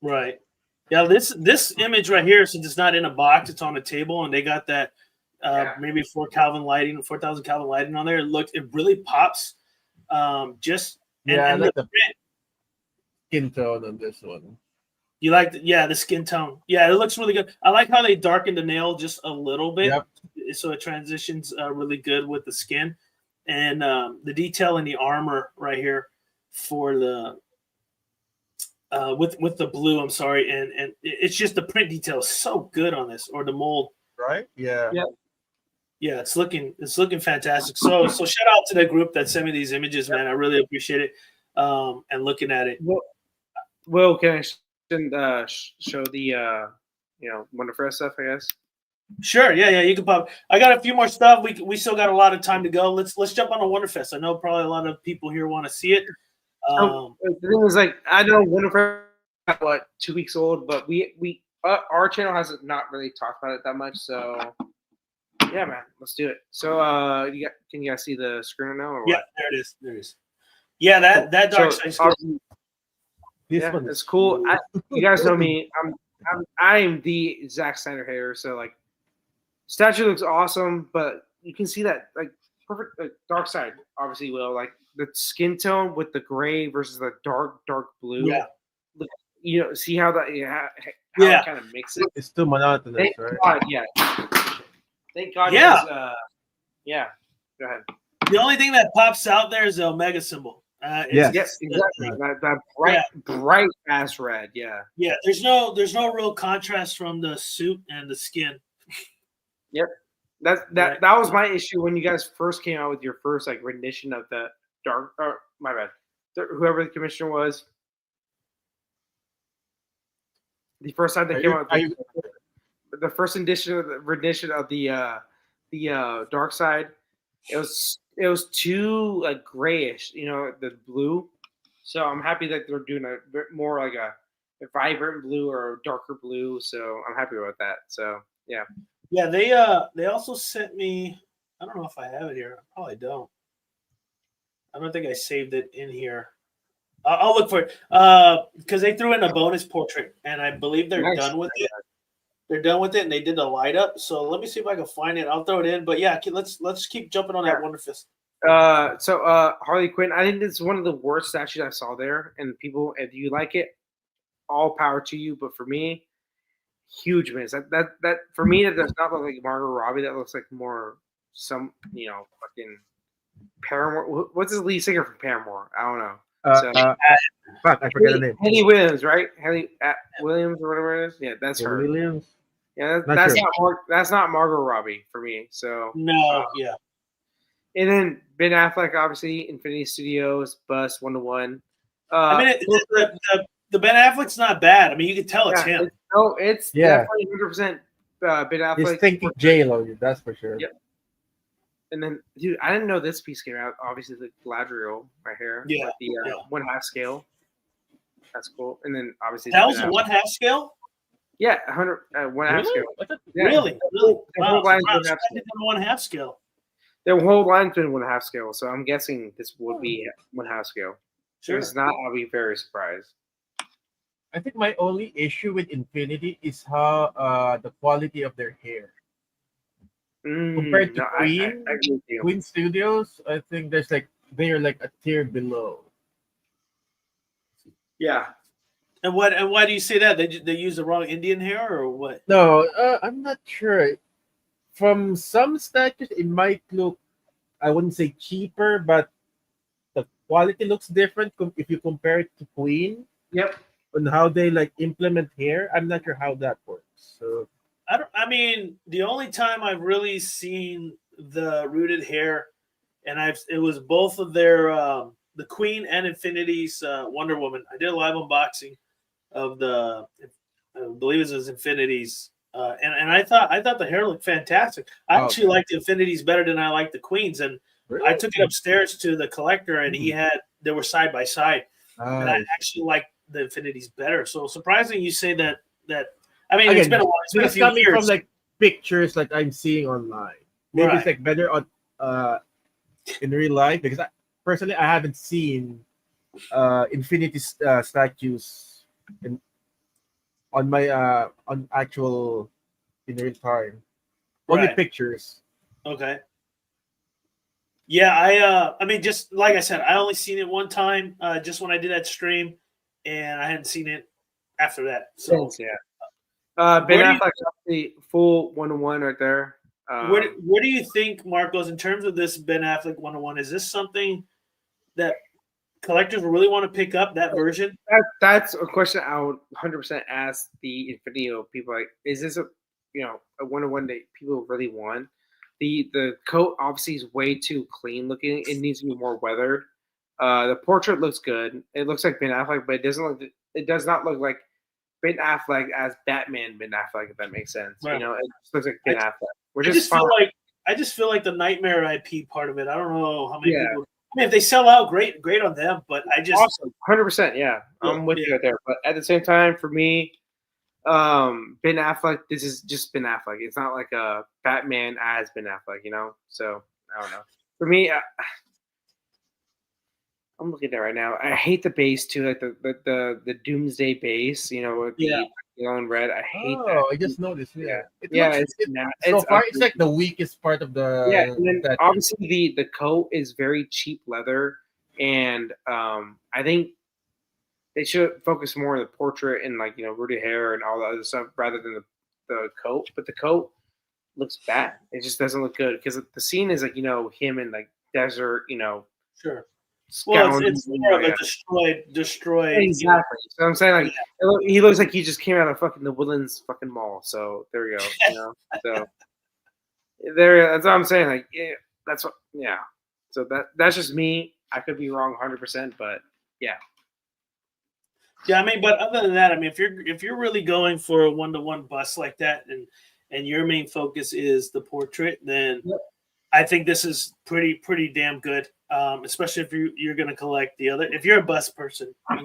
Right. Yeah. This image right here, since it's not in a box, it's on a table, and they got that maybe 4,000 Kelvin lighting on there. It really pops. And the print. Skin tone on this one. You like the skin tone. Yeah, it looks really good. I like how they darkened the nail just a little bit, so it transitions really good with the skin, and the detail in the armor right here for the with the blue. I'm sorry, and it's just the print detail is so good on this, or the mold. Right? Yeah. Yeah, it's looking fantastic. So shout out to the group that sent me these images, man. I really appreciate it. And looking at it. Will, can I show the Wonderfest stuff, I guess? Sure. Yeah. You can pop. I got a few more stuff. We still got a lot of time to go. Let's jump on the Wonderfest. I know probably a lot of people here want to see it. The thing is, like, I know Wonderfest is 2 weeks old, but we our channel hasn't not really talked about it that much. So yeah, man, let's do it. So can you guys see the screen now? Or what? Yeah, there it is. Yeah, that dark side. Yeah, it's cool. You guys know me. I'm the Zack Snyder hater. So like, statue looks awesome, but you can see that like perfect dark side. Obviously, will like the skin tone with the gray versus the dark blue. Yeah. You know, see how that it kind of mixes. It's too monotonous, Thank right? God, yeah. Thank God. Yeah. Yeah. Go ahead. The only thing that pops out there is the Omega symbol. Yes, exactly. That bright ass red. Yeah. Yeah. There's no real contrast from the suit and the skin. Yep. That was my issue when you guys first came out with your first like rendition of the dark. My bad. Whoever the commissioner was. The first time they came out, the first rendition of the dark side, it was too like grayish, the blue. So I'm happy that they're doing a bit more like a vibrant blue or a darker blue. So I'm happy about that. So yeah. Yeah, they also sent me. I don't know if I have it here. I probably don't. I don't think I saved it in here. I'll look for it because they threw in a bonus portrait, and I believe they're done with it. They're done with it, and they did the light up. So let me see if I can find it. I'll throw it in. But yeah, let's keep jumping on that Wonderfist. So Harley Quinn, I think it's one of the worst statues I saw there. And people, if you like it, all power to you. But for me, huge miss. That for me, that does not look like Margot Robbie. That looks like more some fucking Paramore. What's his lead singer from Paramore? I don't know. Fuck, I forget the name. Haley Williams, right? Haley Williams or whatever it is. Yeah, that's her. Williams. Yeah, that's not Margot Robbie for me. So no, yeah. And then Ben Affleck, obviously, Infinity Studios, Bus, 1-to-1. I mean, the Ben Affleck's not bad. I mean, you can tell it's him. It's definitely 100% Ben Affleck. He's thinking J-Lo, that's for sure. Yep. And then, dude, I didn't know this piece came out. Obviously, the Galadriel right here. Yeah. The 1/2 scale. That's cool. And then, obviously, that was a 1/2 scale. Yeah, 1/2 scale. Yeah. Really? Wow, the whole line's been 1/2 scale. The whole line's been 1/2 scale, so I'm guessing this would be 1/2 scale. Sure. If it's not, I'll be very surprised. I think my only issue with Infinity is how the quality of their hair. Compared to No, Queen, I agree with you. Queen Studios, I think they are like a tier below. Yeah. And why do you say that? They use the wrong Indian hair or what? No, I'm not sure. From some statues, it might look, I wouldn't say cheaper, but the quality looks different if you compare it to Queen Yep. on how they like implement hair. I'm not sure how that works. So I mean, the only time I've really seen the rooted hair, and it was both of their the Queen and Infinity's Wonder Woman. I did a live unboxing of I believe it was Infinity's, and I thought the hair looked fantastic. I actually liked the Infinities better than I liked the Queens, and really? I took it upstairs to the collector, and they were side by side, and I actually liked the Infinities better. So surprising you say that. I mean, it's been a while. It's been a this few coming years. from like pictures like I'm seeing online. Maybe it's Right. like better on in real life because personally I haven't seen Infinity statues on my on actual in real time. Only Right. pictures. Okay. Yeah, I mean, just like I said, I only seen it one time, just when I did that stream, and I hadn't seen it after that. So Yeah. Ben Where do you- Affleck got the full 1-1 right there. where do you think, Marcos, in terms of this Ben Affleck 101, is this something that collectors really want to pick up, that version? That's a question I would 100% ask the Infinity people. Like, is this a 1-1 that people really want? The coat obviously is way too clean looking. It needs to be more weathered. The portrait looks good. It looks like Ben Affleck, but it does not look like Ben Affleck as Batman Ben Affleck, if that makes sense. Right. It just looks like Ben Affleck. I just feel like the Nightmare IP part of it. I don't know how many Yeah. people. I mean, if they sell out, great on them. But I just awesome, 100%. Yeah, I'm with you right there. But at the same time, for me, Ben Affleck, this is just Ben Affleck. It's not like a Batman as Ben Affleck, So I don't know. For me, I'm looking at it right now. I hate the base too, like the Doomsday base. With the yellow and red. I hate that. I just noticed. Yeah, It's far it's like the weakest part of the. Yeah, and then obviously the coat is very cheap leather, and I think they should focus more on the portrait and rooted hair and all the other stuff rather than the coat. But the coat looks bad. It just doesn't look good because the scene is him in like desert, sure. Well, it's more of a destroyed. Exactly. So I'm saying he looks like he just came out of fucking the Woodlands fucking mall. So there we go. So that's what I'm saying. Like, that's what. Yeah. So that's just me. I could be wrong 100%, but yeah. Yeah, I mean, but other than that, I mean, if you're really going for a 1-to-1 bust like that, and your main focus is the portrait, then I think this is pretty damn good. Especially if you're going to collect the other. If you're a bust person, I'm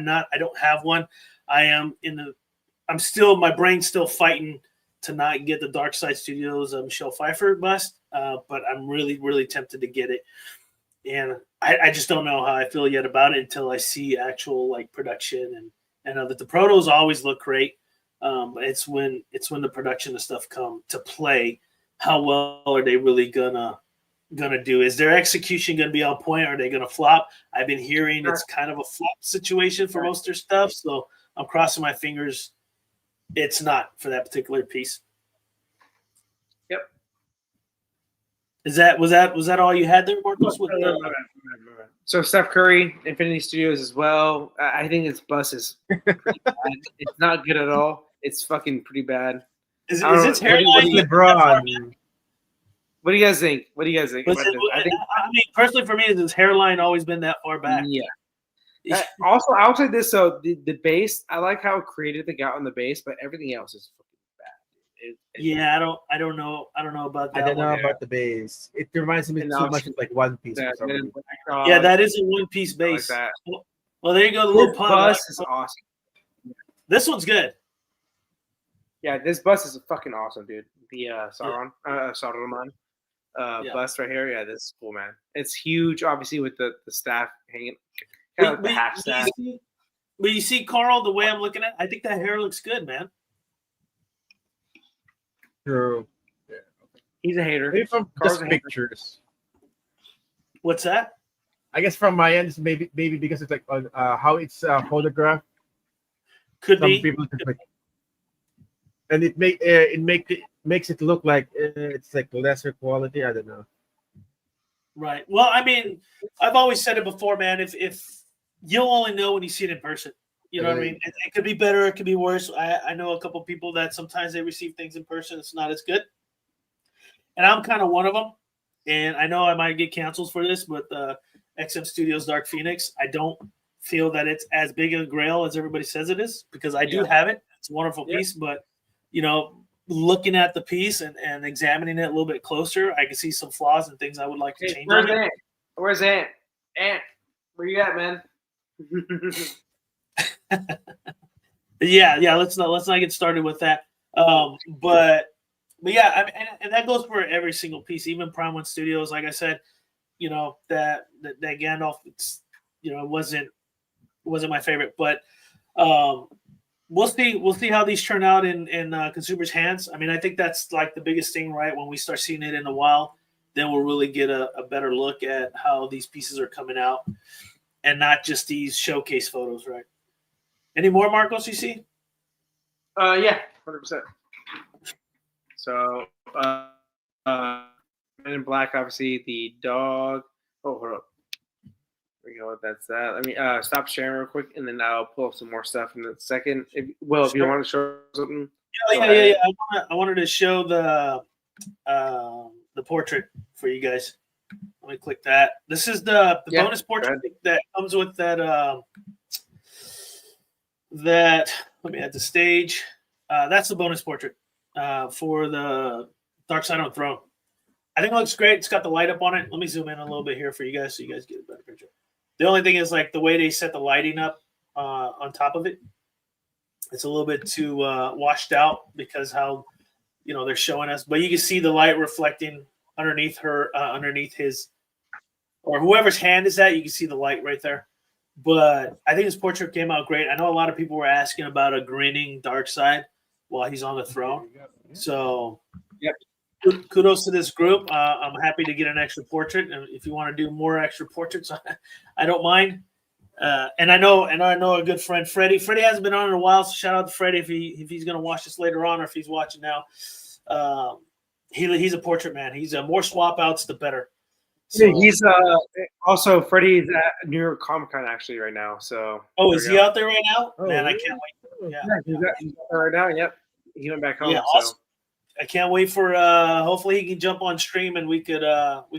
not. I don't have one. I am I'm still, my brain's still fighting to not get the Dark Side Studios Michelle Pfeiffer bust, but I'm really tempted to get it. And I just don't know how I feel yet about it until I see actual production and know that the protos always look great. It's when the production and stuff come to play. How well are they really gonna do? Is their execution gonna be on point? Or are they gonna flop? I've been hearing it's kind of a flop situation for most of their stuff, so I'm crossing my fingers. It's not for that particular piece. Yep. Was that all you had there, Marcos? So Steph Curry, Infinity Studios as well. I think this bus is pretty bad. It's not good at all. It's fucking pretty bad. Is its hairline LeBron? What do you guys think? About this? I mean, personally, for me, has his hairline always been that far back? Yeah. Also, I'll say this: so the base, I like how creative they got on the base, but everything else is fucking bad. Yeah, I don't know about that. I don't know about the base. It reminds me too much of like One Piece. Yeah, that is a One Piece base. Like that. Well, there you go. The This little pun. bus is awesome. This one's good. Yeah, this bus is fucking awesome, dude. The Saruman bus right here. Yeah, this is cool, man. It's huge, obviously, with the staff hanging. Kind of like the half staff. But you see, Carl, the way I'm looking at it, I think that hair looks good, man. True. He's a hater. Maybe from Carl's just a hater. pictures. What's that? I guess from my end, it's maybe because it's like on how it's photographed. Could Some be. people just like, and it makes it look like it's like lesser quality. I don't know. Right. Well, I mean, I've always said it before, man. If you'll only know when you see it in person, you know what I mean. It could be better, it could be worse. I know a couple people that sometimes they receive things in person, it's not as good, and I'm kind of one of them. And I know I might get canceled for this, but XM Studios Dark Phoenix, I don't feel that it's as big a grail as everybody says it is, because I do have it. It's a wonderful piece, but looking at the piece and examining it a little bit closer, I can see some flaws and things I would like to change on it. Where's Ant? Ant, where you at, man? Yeah. Let's not get started with that. But yeah, I mean, and that goes for every single piece, even Prime One Studios. Like I said, that Gandalf, it wasn't my favorite, but we'll see how these turn out in consumers' hands. I mean, I think that's like the biggest thing, right? When we start seeing it in a while, then we'll really get a better look at how these pieces are coming out, and not just these showcase photos, right? Any more, Marcos, you see? Yeah, 100%. So, Men in Black, obviously, the dog. Oh, hold up. There we go. That's that. Let me stop sharing real quick, and then I'll pull up some more stuff in a second. If you want to show something. Yeah. I wanted to show the portrait for you guys. Let me click that. This is the bonus portrait that comes with that. Let me add the stage. That's the bonus portrait for the Dark Side on Throne. I think it looks great. It's got the light up on it. Let me zoom in a little bit here for you guys so you guys get a better picture. The only thing is like the way they set the lighting up on top of it. It's a little bit too washed out because how they're showing us. But you can see the light reflecting underneath his or whoever's hand is that. You can see the light right there. But I think his portrait came out great. I know a lot of people were asking about a grinning dark side while he's on the throne. So, kudos to this group. I'm happy to get an extra portrait, and if you want to do more extra portraits, I don't mind. And I know a good friend, Freddie. Freddie hasn't been on in a while, so shout out to Freddie if he's going to watch this later on, or if he's watching now. He's a portrait man. He's more swap outs, the better. So, he's also Freddie's at New York Comic Con actually right now. So is he out there right now? Oh, Man, really? I can't wait. Yeah, he's out right now. Yep, he went back home. Yeah, so awesome. I can't wait for. Hopefully, he can jump on stream and we could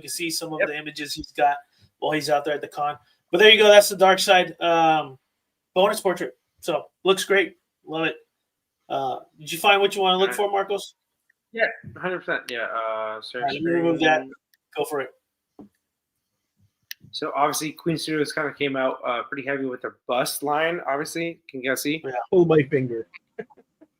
see some of the images he's got while he's out there at the con. But there you go. That's the Dark Side bonus portrait. So looks great. Love it. Did you find what you want to look for, Marcos? Yeah, 100%. Yeah. Let me remove that. Go for it. So obviously, Queen Studios kind of came out pretty heavy with their bust line. Obviously, can you guys see? Yeah. Pull my finger.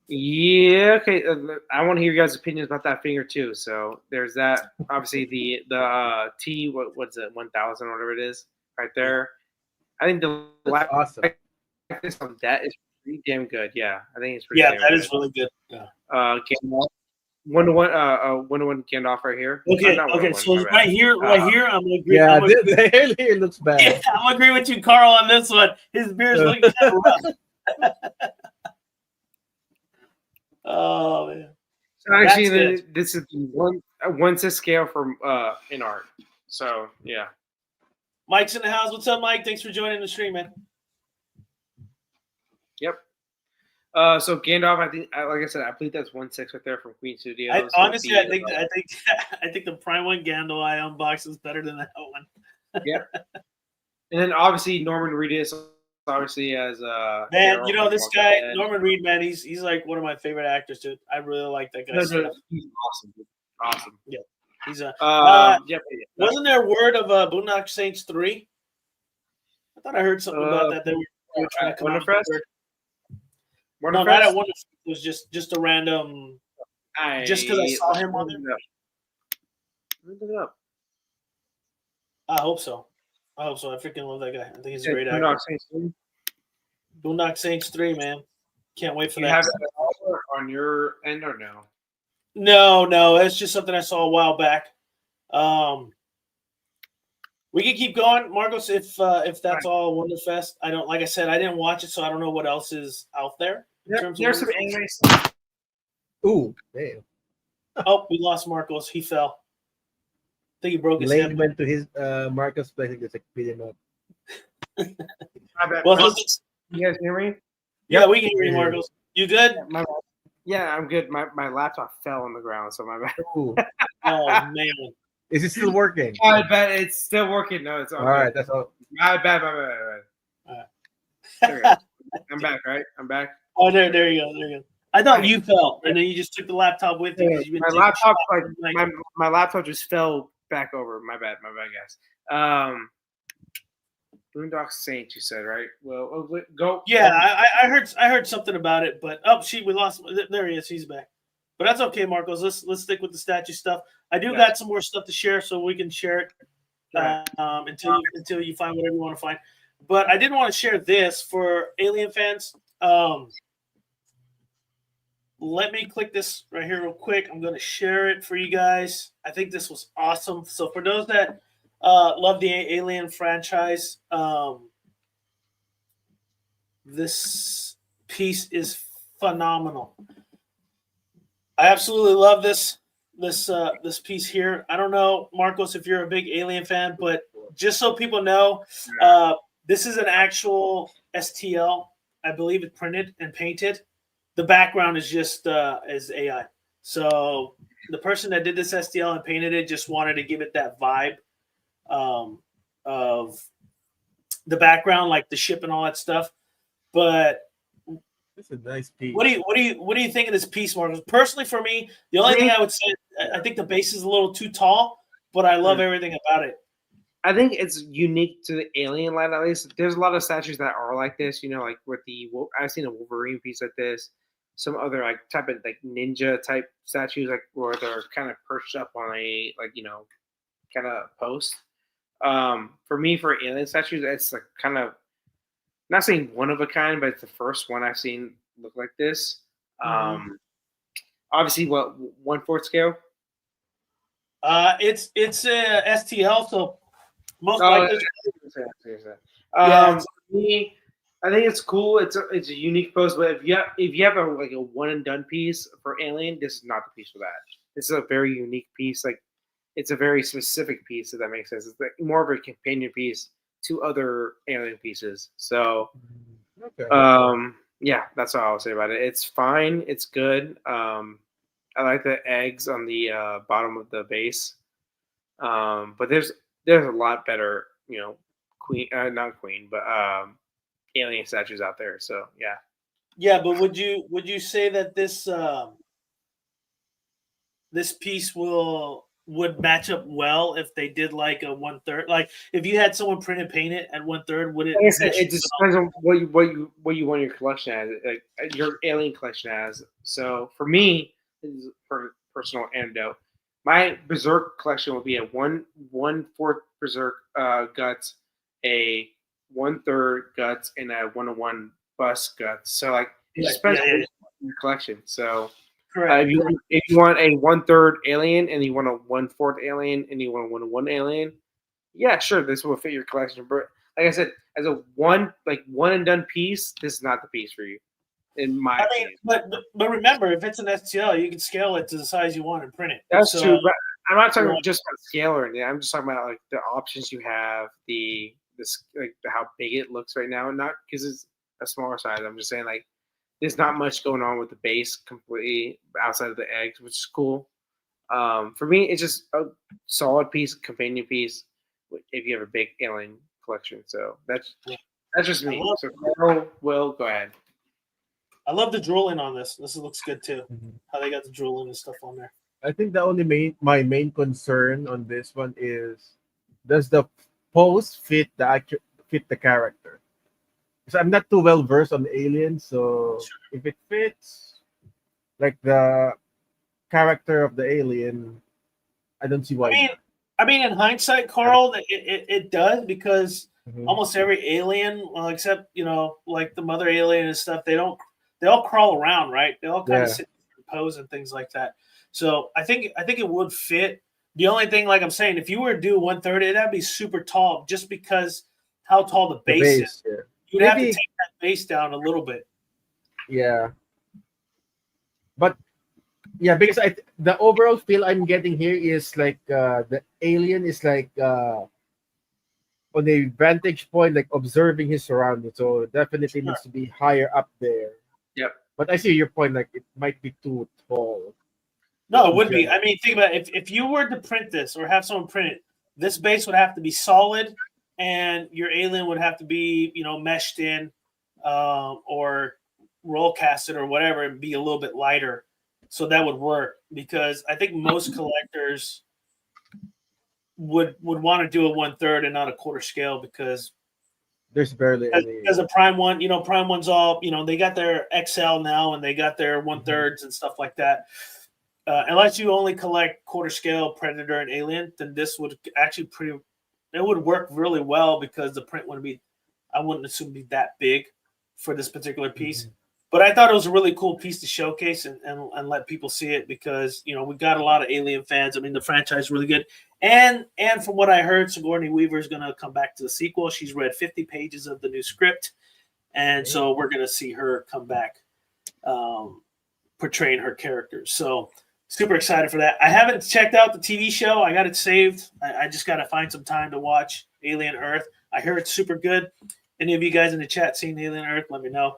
Yeah. Okay. I want to hear you guys' opinions about that finger too. So there's that. Obviously, the T. What's it? 1000 or whatever it is, right there. I think the That's awesome. on that is pretty damn good. Yeah, I think it's pretty. Yeah, damn that good. is really good. Yeah. Gandalf. 1-to-1 Gandalf right here. Okay. So right here, I'm gonna agree. Yeah, the hair here looks bad. Yeah, I'm gonna agree with you, Carl, on this one. His beard's looking kind of rough. Oh man. So actually, this is one to scale from in art. So yeah. Mike's in the house. What's up, Mike? Thanks for joining the stream, man. Yep. So Gandalf, I think, like I said, I believe that's 1/6 right there from Queen Studios. Honestly, I think the Prime One Gandalf I unboxed is better than that one. Yeah. And then obviously Norman Reedus, obviously as man, this guy Norman Reed, man, he's like one of my favorite actors, dude. I really like that guy. No, he's awesome. Dude. Awesome. Yeah. He's a. Wasn't there word of Boondock Saints 3? I thought I heard something about that. They were trying to come out. No, not at Wonderfest. It was just a random. Just because I saw him on there. Look it up. I hope so. I freaking love that guy. I think he's a great actor. Boondock Saints 3, man. Can't wait for that. You have it on your end or no? No, it's just something I saw a while back. We can keep going, Marcos, if that's all Wonderfest. I don't, like I said, I didn't watch it, so I don't know what else is out there in terms of There's some Wonderfest. anime stuff. Ooh, damn. Oh, we lost Marcos. He fell. I think he broke his Lane hip. went to his Marcus place and just like beat him up. My bad. Well, You guys hear me? yeah, we can hear you, Marcos. You good? Yeah, I'm good. My laptop fell on the ground, so my bad. Ooh. Oh man. Is it still working? I bet it's still working. No, it's all All good. right, that's all. My bad. There we go. I'm back, right? I'm back. Oh, there you go. I thought you fell, and then you just took the laptop with you. 'Cause you've been My taking laptop, shots. my laptop just fell back over. My bad, guys. Boondock Saints, you said, right? Well, go. Yeah, I heard something about it, but we lost. There he is. He's back. But that's okay, Marcos. Let's stick with the statue stuff. I do got some more stuff to share, so we can share it until you find whatever you want to find. But I did want to share this for Alien fans. Let me click this right here real quick. I'm going to share it for you guys. I think this was awesome. So for those that love the Alien franchise, this piece is phenomenal. I absolutely love this piece here. I don't know, Marcos, if you're a big Alien fan, but just so people know, this is an actual STL. I believe it's printed and painted. The background is just is AI. So the person that did this STL and painted it just wanted to give it that vibe of the background, like the ship and all that stuff. But it's a nice piece. What do you think of this piece, Marcos? Personally, for me, the only thing I would say, I think the base is a little too tall, but I love everything about it. I think it's unique to the Alien line, at least. There's a lot of statues that are like this, like with I've seen a Wolverine piece like this, some other like type of like ninja type statues, like where they're kind of perched up on a kind of post. For me, for Alien statues, it's like kind of not saying one of a kind, but it's the first one I've seen look like this. Obviously, what 1/4 scale? It's a STL, so most likely. For me, I think it's cool. It's a unique pose, but if you have a one and done piece for Alien, this is not the piece for that. This is a very unique piece. Like it's a very specific piece, if that makes sense. It's like more of a companion piece to other Alien pieces. So, yeah, that's all I'll say about it. It's fine. It's good. I like the eggs on the bottom of the base. But there's a lot better, not queen, but Alien statues out there. So yeah. Yeah, but would you say that this this piece would match up well if they did like a 1/3? Like if you had someone print and paint it at 1/3, would it? Like I said, it just depends on what you want your collection as, like your Alien collection as. So for me, this is for personal anecdote, my Berserk collection will be a 1/4 Berserk guts, a 1/3 guts, and a 1/1 bust guts. So like it just depends on your collection. So if you want a 1/3 Alien and you want a 1/4 Alien and you want a 1/1 Alien, yeah, sure, this will fit your collection. But like I said, as a one and done piece, this is not the piece for you, in my opinion. But remember, if it's an STL, you can scale it to the size you want and print it. That's true, but I'm not talking just about scale or anything. I'm just talking about like the options you have, how big it looks right now, not because it's a smaller size. I'm just saying like there's not much going on with the base completely outside of the eggs, which is cool. For me, it's just a solid piece, companion piece. If you have a big Alien collection, so that's just me. So Will, go ahead. I love the drooling on this. This looks good too. How they got the drooling and stuff on there. I think my main concern on this one is, does the pose fit the character? Because I'm not too well versed on Alien, so if it fits like the character of the Alien, I don't see why. I mean, in hindsight, Carl, it does, because almost every alien, well, except like the mother alien and stuff, they all crawl around, right? They all kind of sit in pose and things like that. So I think it would fit. The only thing, like I'm saying, if you were to do 130, that'd be super tall just because how tall the base is. Yeah. You'd have to Maybe- take that base down a little bit. Yeah. But yeah, because the overall feel I'm getting here is like the alien is like on a vantage point, like observing his surroundings. So it definitely needs to be higher up there. Yep. But I see your point, like it might be too tall. No, it would be. I mean, think about it. If you were to print this or have someone print it, this base would have to be solid, and your alien would have to be, meshed in, or roll casted or whatever, and be a little bit lighter. So that would work, because I think most collectors would want to do a 1/3 and not a quarter scale, because There's barely any. a prime one, prime one's all, they got their XL now and they got their 1/3 and stuff like that. Unless you only collect quarter scale Predator and Alien, then this would actually it would work really well, because the print wouldn't be, I wouldn't assume be that big for this particular piece. Mhm. But I thought it was a really cool piece to showcase and let people see it, because we got a lot of Alien fans. I mean, the franchise is really good. And from what I heard, Sigourney Weaver is going to come back to the sequel. She's read 50 pages of the new script, and so we're going to see her come back, portraying her characters. So super excited for that. I haven't checked out the TV show. I got it saved. I just got to find some time to watch Alien Earth. I hear it's super good. Any of you guys in the chat seen Alien Earth? Let me know.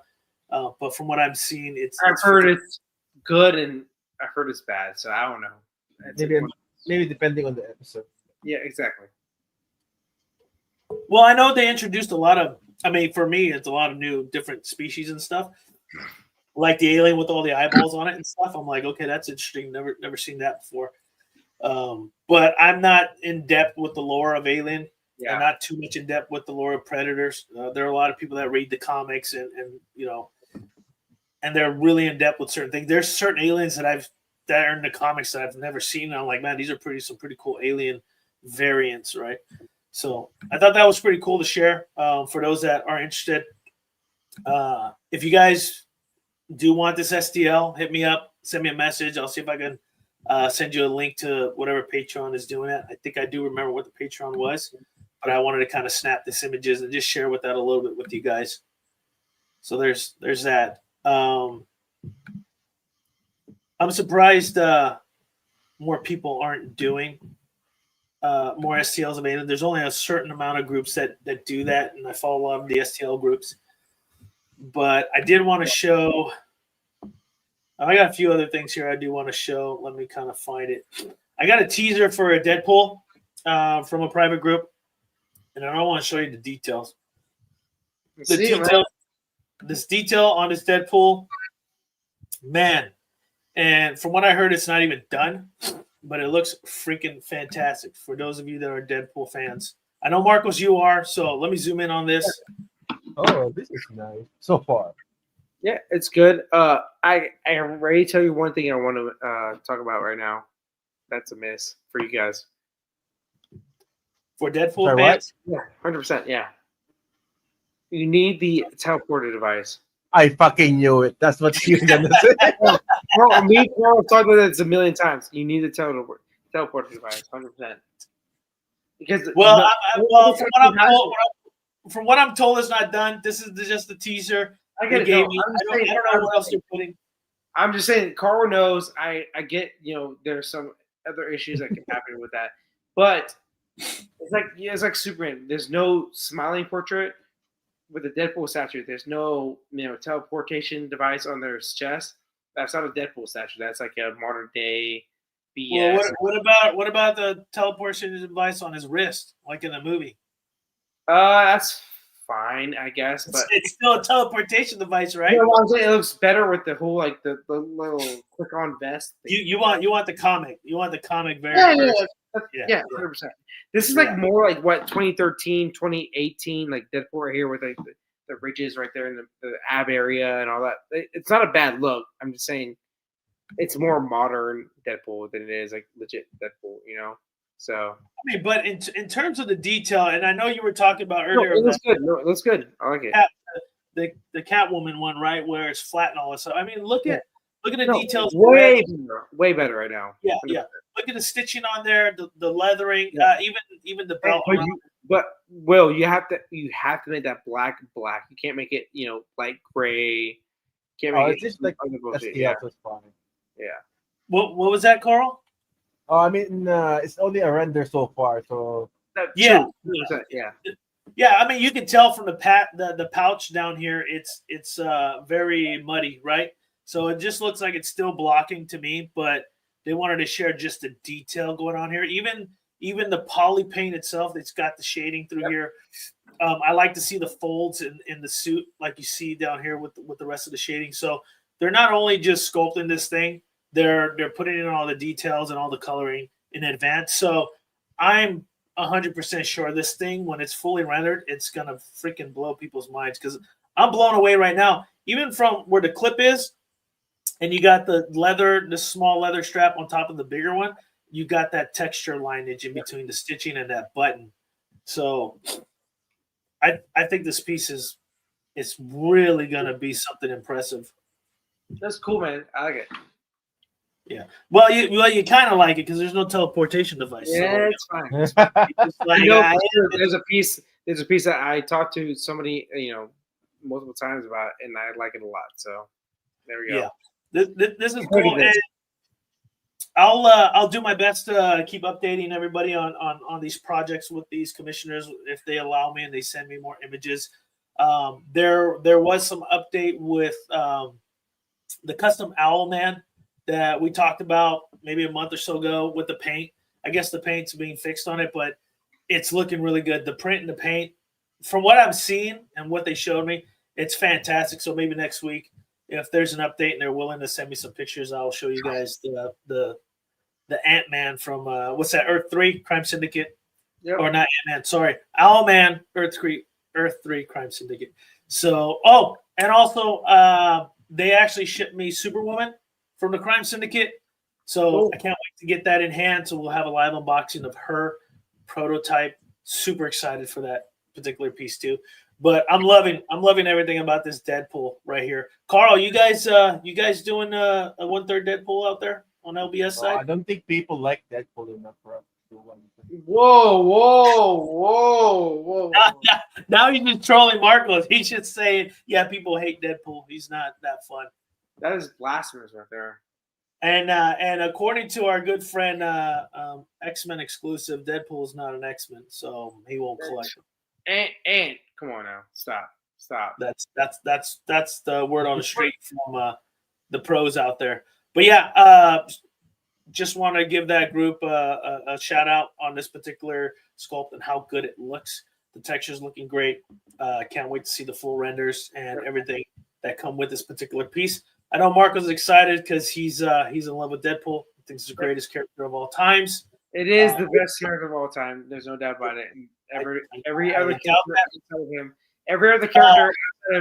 But from what I'm seeing, I've heard it's good and I've heard it's bad, so I don't know. Maybe depending on the episode. Yeah, exactly. Well, I know they introduced a lot of, for me, it's a lot of new different species and stuff. Like the alien with all the eyeballs on it and stuff. I'm like, okay, that's interesting. Never seen that before. But I'm not in depth with the lore of Alien. Yeah. I'm not too much in depth with the lore of Predators. There are a lot of people that read the comics and they're really in depth with certain things. There's certain aliens that are in the comics that I've never seen. And I'm like, man, these are some pretty cool alien variants, right? So I thought that was pretty cool to share for those that are interested. If you guys do want this STL, hit me up, send me a message. I'll see if I can send you a link to whatever Patreon is doing it. I think I do remember what the Patreon was, but I wanted to kind of snap this images and just share with that a little bit with you guys. So there's that. I'm surprised more people aren't doing more STLs of Alien. There's only a certain amount of groups that do that, and I follow a lot of the STL groups. But I did want to show. I got a few other things here I do want to show. Let me kind of find it. I got a teaser for a Deadpool from a private group, and I don't want to show you the details. This detail on this Deadpool, man. And from what I heard, it's not even done, but it looks freaking fantastic for those of you that are Deadpool fans. I know, Marcos, you are, so let me zoom in on this. Oh, this is nice so far. Yeah, it's good. I already tell you one thing I want to talk about right now. That's a miss for you guys. For Deadpool Sorry, fans? Yeah, 100%. Yeah. You need the teleporter device. I fucking knew it. That's what you're gonna say. Carl, me and Carl have talked about this a million times. You need the teleporter device, 100%. Because from what I'm told, it's not done. This is just the teaser. I get they it. gave me. I don't know what else they're putting. I'm just saying, Carl knows. I get, there's some other issues that can happen with that, but it's like Superman. There's no smiling portrait with a Deadpool statue. There's no teleportation device on their chest. That's not a Deadpool statue. That's like a modern day BS. Well, what about the teleportation device on his wrist, like in the movie? That's fine, I guess, but it's still a teleportation device, right? You know what I'm saying? It looks better with the whole the little click-on vest thing. You want the comic? You want the comic version? Yeah, 100%. This is more like what 2013, 2018, like Deadpool right here with the ridges right there in the ab area and all that. It's not a bad look. I'm just saying it's more modern Deadpool than it is like legit Deadpool, So but in terms of the detail, and I know you were talking about earlier. It looks good. No, it looks good. I like it. The Catwoman one, right, where it's flat and all this stuff. I mean, look at Look at the No, details. way better right now. Yeah. Look at the stitching on there, the leathering, even the Hey, belt. but Will, you have to make that black. You can't make it, light gray. Can't make It's it just like other bullshit. STL, so it's fine. Yeah. What was that, Carl? I mean, it's only a render so far, so Yeah. True. Yeah. Yeah, I mean, you can tell from the pouch down here, it's very muddy, right? So it just looks like it's still blocking to me, but they wanted to share just the detail going on here. Even the poly paint itself, it's got the shading through here. I like to see the folds in the suit, like you see down here with the rest of the shading. So they're not only just sculpting this thing, they're putting in all the details and all the coloring in advance. So I'm 100% sure this thing, when it's fully rendered, it's gonna freaking blow people's minds, because I'm blown away right now. Even from where the clip is, and you got the small leather strap on top of the bigger one, you got that texture lineage in between the stitching and that button. So I think this piece is really gonna be something impressive. That's cool, man. I like it. Yeah. Well, you kind of like it because there's no teleportation device. Yeah, so, it's fine. it's like, There's a piece that I talked to somebody, multiple times about, and I like it a lot. So there we go. Yeah, this is cool. And I'll do my best to keep updating everybody on these projects with these commissioners if they allow me and they send me more images. There was some update with the custom owl man that we talked about maybe a month or so ago with the paint. I guess the paint's being fixed on it, but it's looking really good. The print and the paint, from what I'm seeing and what they showed me, it's fantastic. So maybe next week, if there's an update and they're willing to send me some pictures, I'll show you guys the Ant-Man from what's that, Earth 3 Crime Syndicate? Yep. Or not Ant-Man, sorry. Owlman, Earth 3 Crime Syndicate. So, and also they actually shipped me Superwoman from the Crime Syndicate. So I can't wait to get that in hand. So we'll have a live unboxing of her prototype. Super excited for that particular piece too. But I'm loving everything about this Deadpool right here. Carl, you guys doing a 1/3 Deadpool out there on LBS side? I don't think people like Deadpool enough for us to do one. Whoa. Now he's just trolling Marcos. He's just saying, yeah, people hate Deadpool. He's not that fun. That is blasphemous right there. And according to our good friend X-Men exclusive, Deadpool is not an X-Men, so he won't collect them. And come on now, stop. That's the word on the street from the pros out there. But yeah, just want to give that group a shout out on this particular sculpt and how good it looks. The texture's looking great. Can't wait to see the full renders and everything that come with this particular piece. I know Marco's excited because he's in love with Deadpool. He thinks it's the greatest character of all times. It is the best character of all time. There's no doubt about it. And every other character outside of him,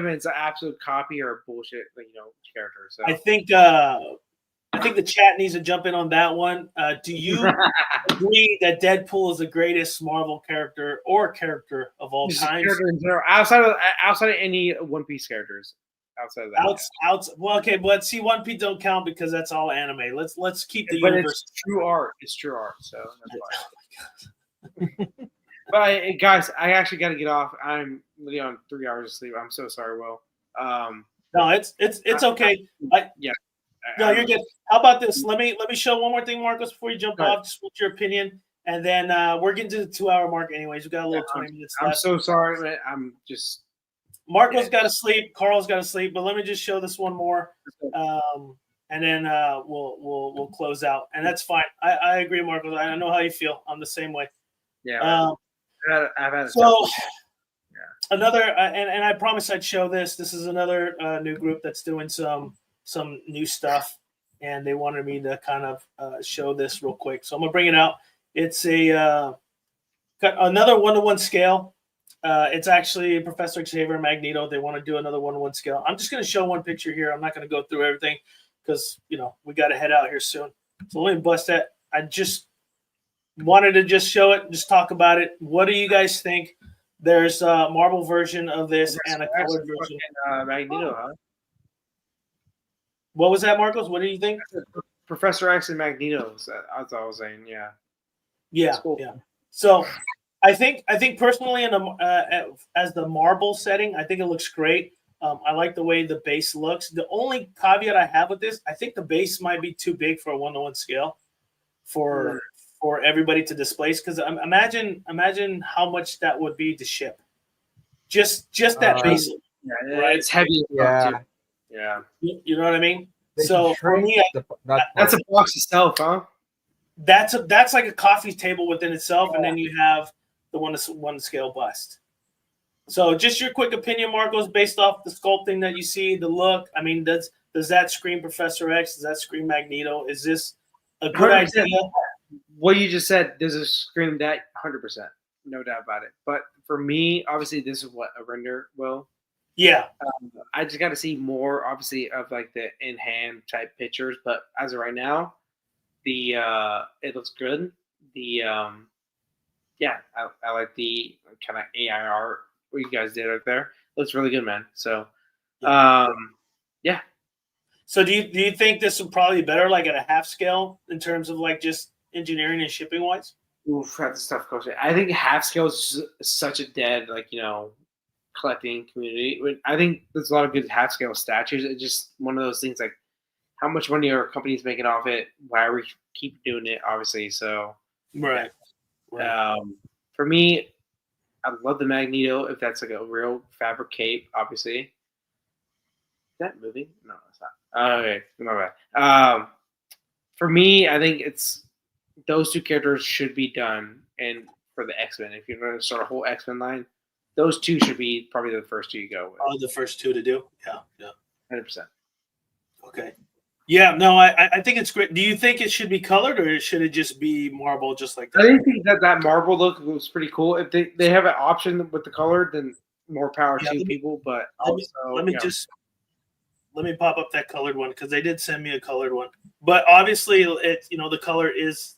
it's an absolute copy or a bullshit, character. So I think the chat needs to jump in on that one. Do you agree that Deadpool is the greatest Marvel character of all time? Outside of any One Piece characters. Outside of that, well, okay, but see, One Piece don't count because that's all anime. Let's keep the universe. It's true art. It's true art. So that's why. But guys, I actually got to get off. I'm really on 3 hours of sleep. I'm so sorry, Will. No, it's okay. No, you're good. How about this? Let me show one more thing, Marcos, before you jump off. Just what's your opinion, and then we're getting to the 2-hour mark. Anyways, we got a little 20 minutes left. I'm so sorry, man. I'm just. Marco's got to sleep. Carl's got to sleep. But let me just show this one more, and then we'll close out. And that's fine. I agree, Marco. I know how you feel. I'm the same way. Yeah. I've had another, and I promised I'd show this. This is another new group that's doing some new stuff, and they wanted me to kind of show this real quick. So I'm gonna bring it out. It's got another 1-to-1 scale. It's actually Professor Xavier and Magneto. They want to do another 1-to-1 scale. I'm just going to show one picture here. I'm not going to go through everything because, we got to head out here soon. So let me bust that. I just wanted to just show it, just talk about it. What do you guys think? There's a Marvel version of this and a colored version. Magneto, huh? What was that, Marcos? What do you think? Professor X and Magneto. That's all I was saying. Yeah. Yeah, Cool. yeah. So I think personally, in the as the marble setting, I think it looks great. I like the way the base looks. The only caveat I have with this, I think the base might be too big for a 1-to-1 scale for everybody to displace. Because imagine how much that would be to ship. Just that base. Yeah, right? It's heavy. Yeah. Too. Yeah. You know what I mean? They So should for shrink me, That's a box itself, huh? that's like a coffee table within itself, and then you have the one scale bust. So, just your quick opinion, Marcos, based off the sculpting that you see, the look. I mean, does that scream Professor X? Does that scream Magneto? Is this a good 100%. idea? What you just said, there's a scream that 100%, no doubt about it. But for me, obviously, this is what a render will. Yeah, I just got to see more, obviously, of like the in hand type pictures. But as of right now, it looks good. I like the kind of AI art what you guys did out there. Looks really good, man. So, yeah. So do you think this would probably be better like at a half scale in terms of like just engineering and shipping wise? Oof, that's a tough question. I think half scale is such a dead, collecting community. I think there's a lot of good half scale statues. It's just one of those things like how much money are companies making off it? Why we keep doing it, obviously. So, right. For me, I love the Magneto if that's like a real fabric cape, obviously. Is that moving? No, it's not. Okay, my bad. For me, I think it's those two characters should be done, and for the X-Men, if you're going to start a whole X-Men line, those two should be probably the first two you go with. Oh, the first two to do? Yeah. 100%. Okay. Yeah, no, I think it's great. Do you think it should be colored or should it just be marble just like that? I think that marble look was pretty cool. If they have an option with the color, then more power to people. But let me pop up that colored one because they did send me a colored one. But obviously, the color is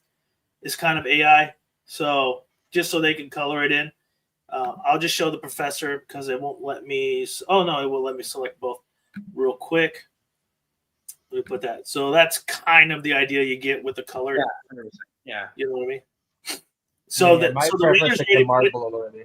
kind of AI, so just so they can color it in. I'll just show the professor because it won't let me. Oh no, it will let me select both real quick. Let me put that. So that's kind of the idea you get with the color. Yeah, 100%. Yeah. You know what I mean? So the render's already.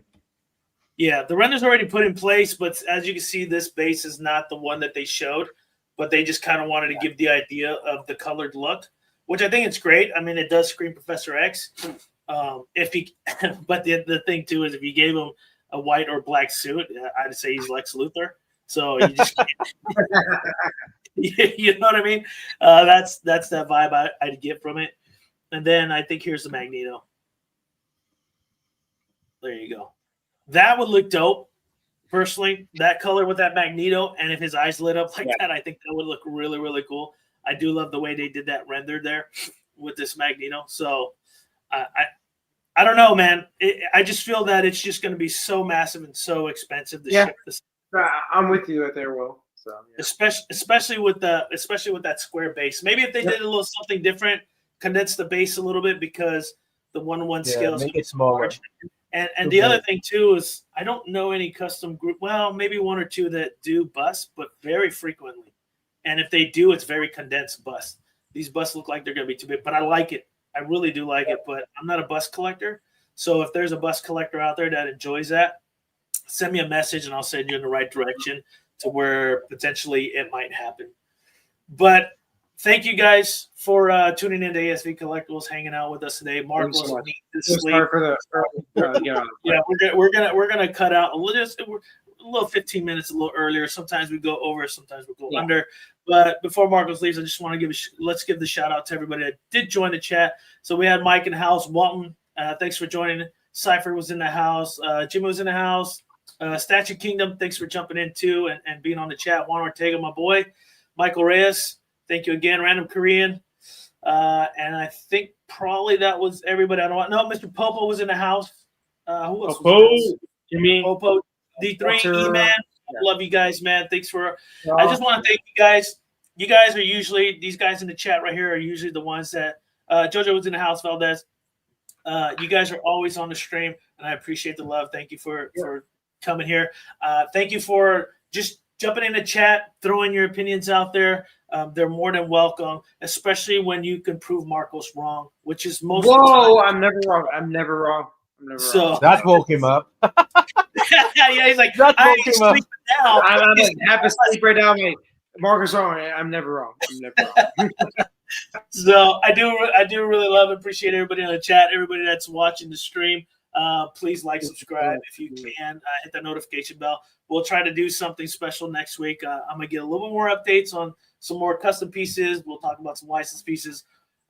Yeah, the render's already put in place, but as you can see, this base is not the one that they showed, but they just kind of wanted to give the idea of the colored look, which I think it's great. I mean, it does scream Professor X. But the thing too is if you gave him a white or black suit, I'd say he's Lex Luthor. So you just you know what I mean? That's that vibe I'd get from it. And then I think here's the Magneto. There you go. That would look dope. Personally, that color with that Magneto, and if his eyes lit up like that, I think that would look really, really cool. I do love the way they did that render there with this Magneto. So I don't know, man. I just feel that it's just going to be so massive and so expensive to ship this. I'm with you there, Will. So especially with that square base. Maybe if they did a little something different, condense the base a little bit because the 1-to-1 scale make it smaller. And the other thing too is I don't know any custom group. Well, maybe one or two that do bust, but very frequently. And if they do, it's very condensed bust. These busts look like they're going to be too big, but I like it. I really do like it. But I'm not a bust collector, so if there's a bust collector out there that enjoys that, send me a message and I'll send you in the right direction to where potentially it might happen. But thank you guys for tuning into ASV Collectibles, hanging out with us today. Marcos needs to sleep. We're gonna cut out a little 15 minutes a little earlier. Sometimes we go over, sometimes we go under. But before Marcos leaves, I just want to let's give the shout out to everybody that did join the chat. So we had Mike in the house, Walton. Thanks for joining. Cypher was in the house. Jimmy was in the house. Statue Kingdom, thanks for jumping in too and being on the chat. Juan Ortega, my boy. Michael Reyes, thank you again. Random Korean. And I think probably that was everybody. I don't know. No, Mr. Popo was in the house. Who else was Jimmy. Popo, D3, E-Man. Love you guys, man. Thanks for I just want to thank you guys. You guys are usually, these guys in the chat right here are usually the ones that Jojo was in the house, Valdez. You guys are always on the stream, and I appreciate the love. Thank you for coming here. Thank you for just jumping in the chat, throwing your opinions out there. They're more than welcome, especially when you can prove Marcos wrong, which is most of the Whoa, time. I'm never wrong. I'm never wrong. I'm never So wrong. That woke him up. yeah, he's like, That I woke ain't him up. sleeping now. I'm like half asleep right now. I'm like, Marcus wrong. I'm never wrong. I'm never wrong. So I do really love and appreciate everybody in the chat, everybody that's watching the stream. Please like, subscribe if you can. Hit that notification bell. We'll try to do something special next week. I'm gonna get a little bit more updates on some more custom pieces. We'll talk about some licensed pieces.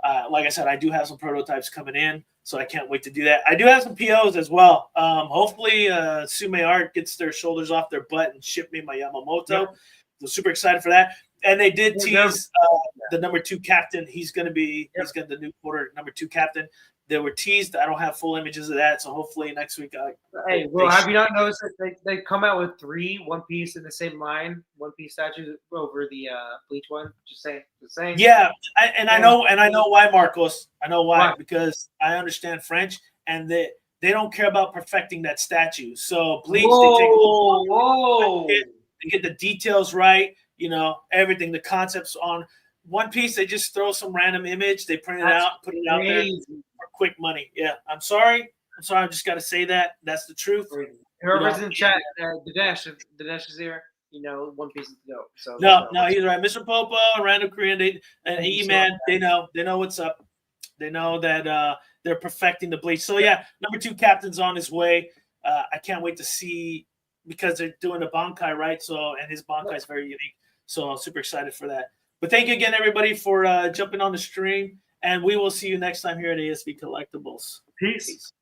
Like I said, I do have some prototypes coming in, so I can't wait to do that. I do have some POs as well. Hopefully, Sume Art gets their shoulders off their butt and ship me my Yamamoto. Yep. So super excited for that. And they did Yeah, tease the number 2 captain. He's going to be he's got the new quarter number 2 captain. They were teased. I don't have full images of that, so hopefully next week. Hey, well, have you not noticed that they come out with 3 One Piece in the same line, One Piece statues over the Bleach one? Just saying. Yeah, I know why, Marcos. I know why, Why? because I understand French, and they don't care about perfecting that statue. So Bleach, Whoa. they get the details right. You know, everything, the concepts on One Piece. They just throw some random image, they print it That's out, put it out there for quick money. Yeah, I'm sorry. I just got to say that. That's the truth. Whoever's in chat, Dinesh is here. You know, One Piece is dope. So No, he's right. Mr. Popo, Randall Korean, and Thank you so E-Man, much. they know what's up. They know that they're perfecting the Bleach. So yeah, number 2 captain's on his way. I can't wait to see, because they're doing a Bankai, right? So, and his Bankai is very unique. So I'm super excited for that. But thank you again, everybody, for jumping on the stream. And we will see you next time here at ASV Collectibles. Peace.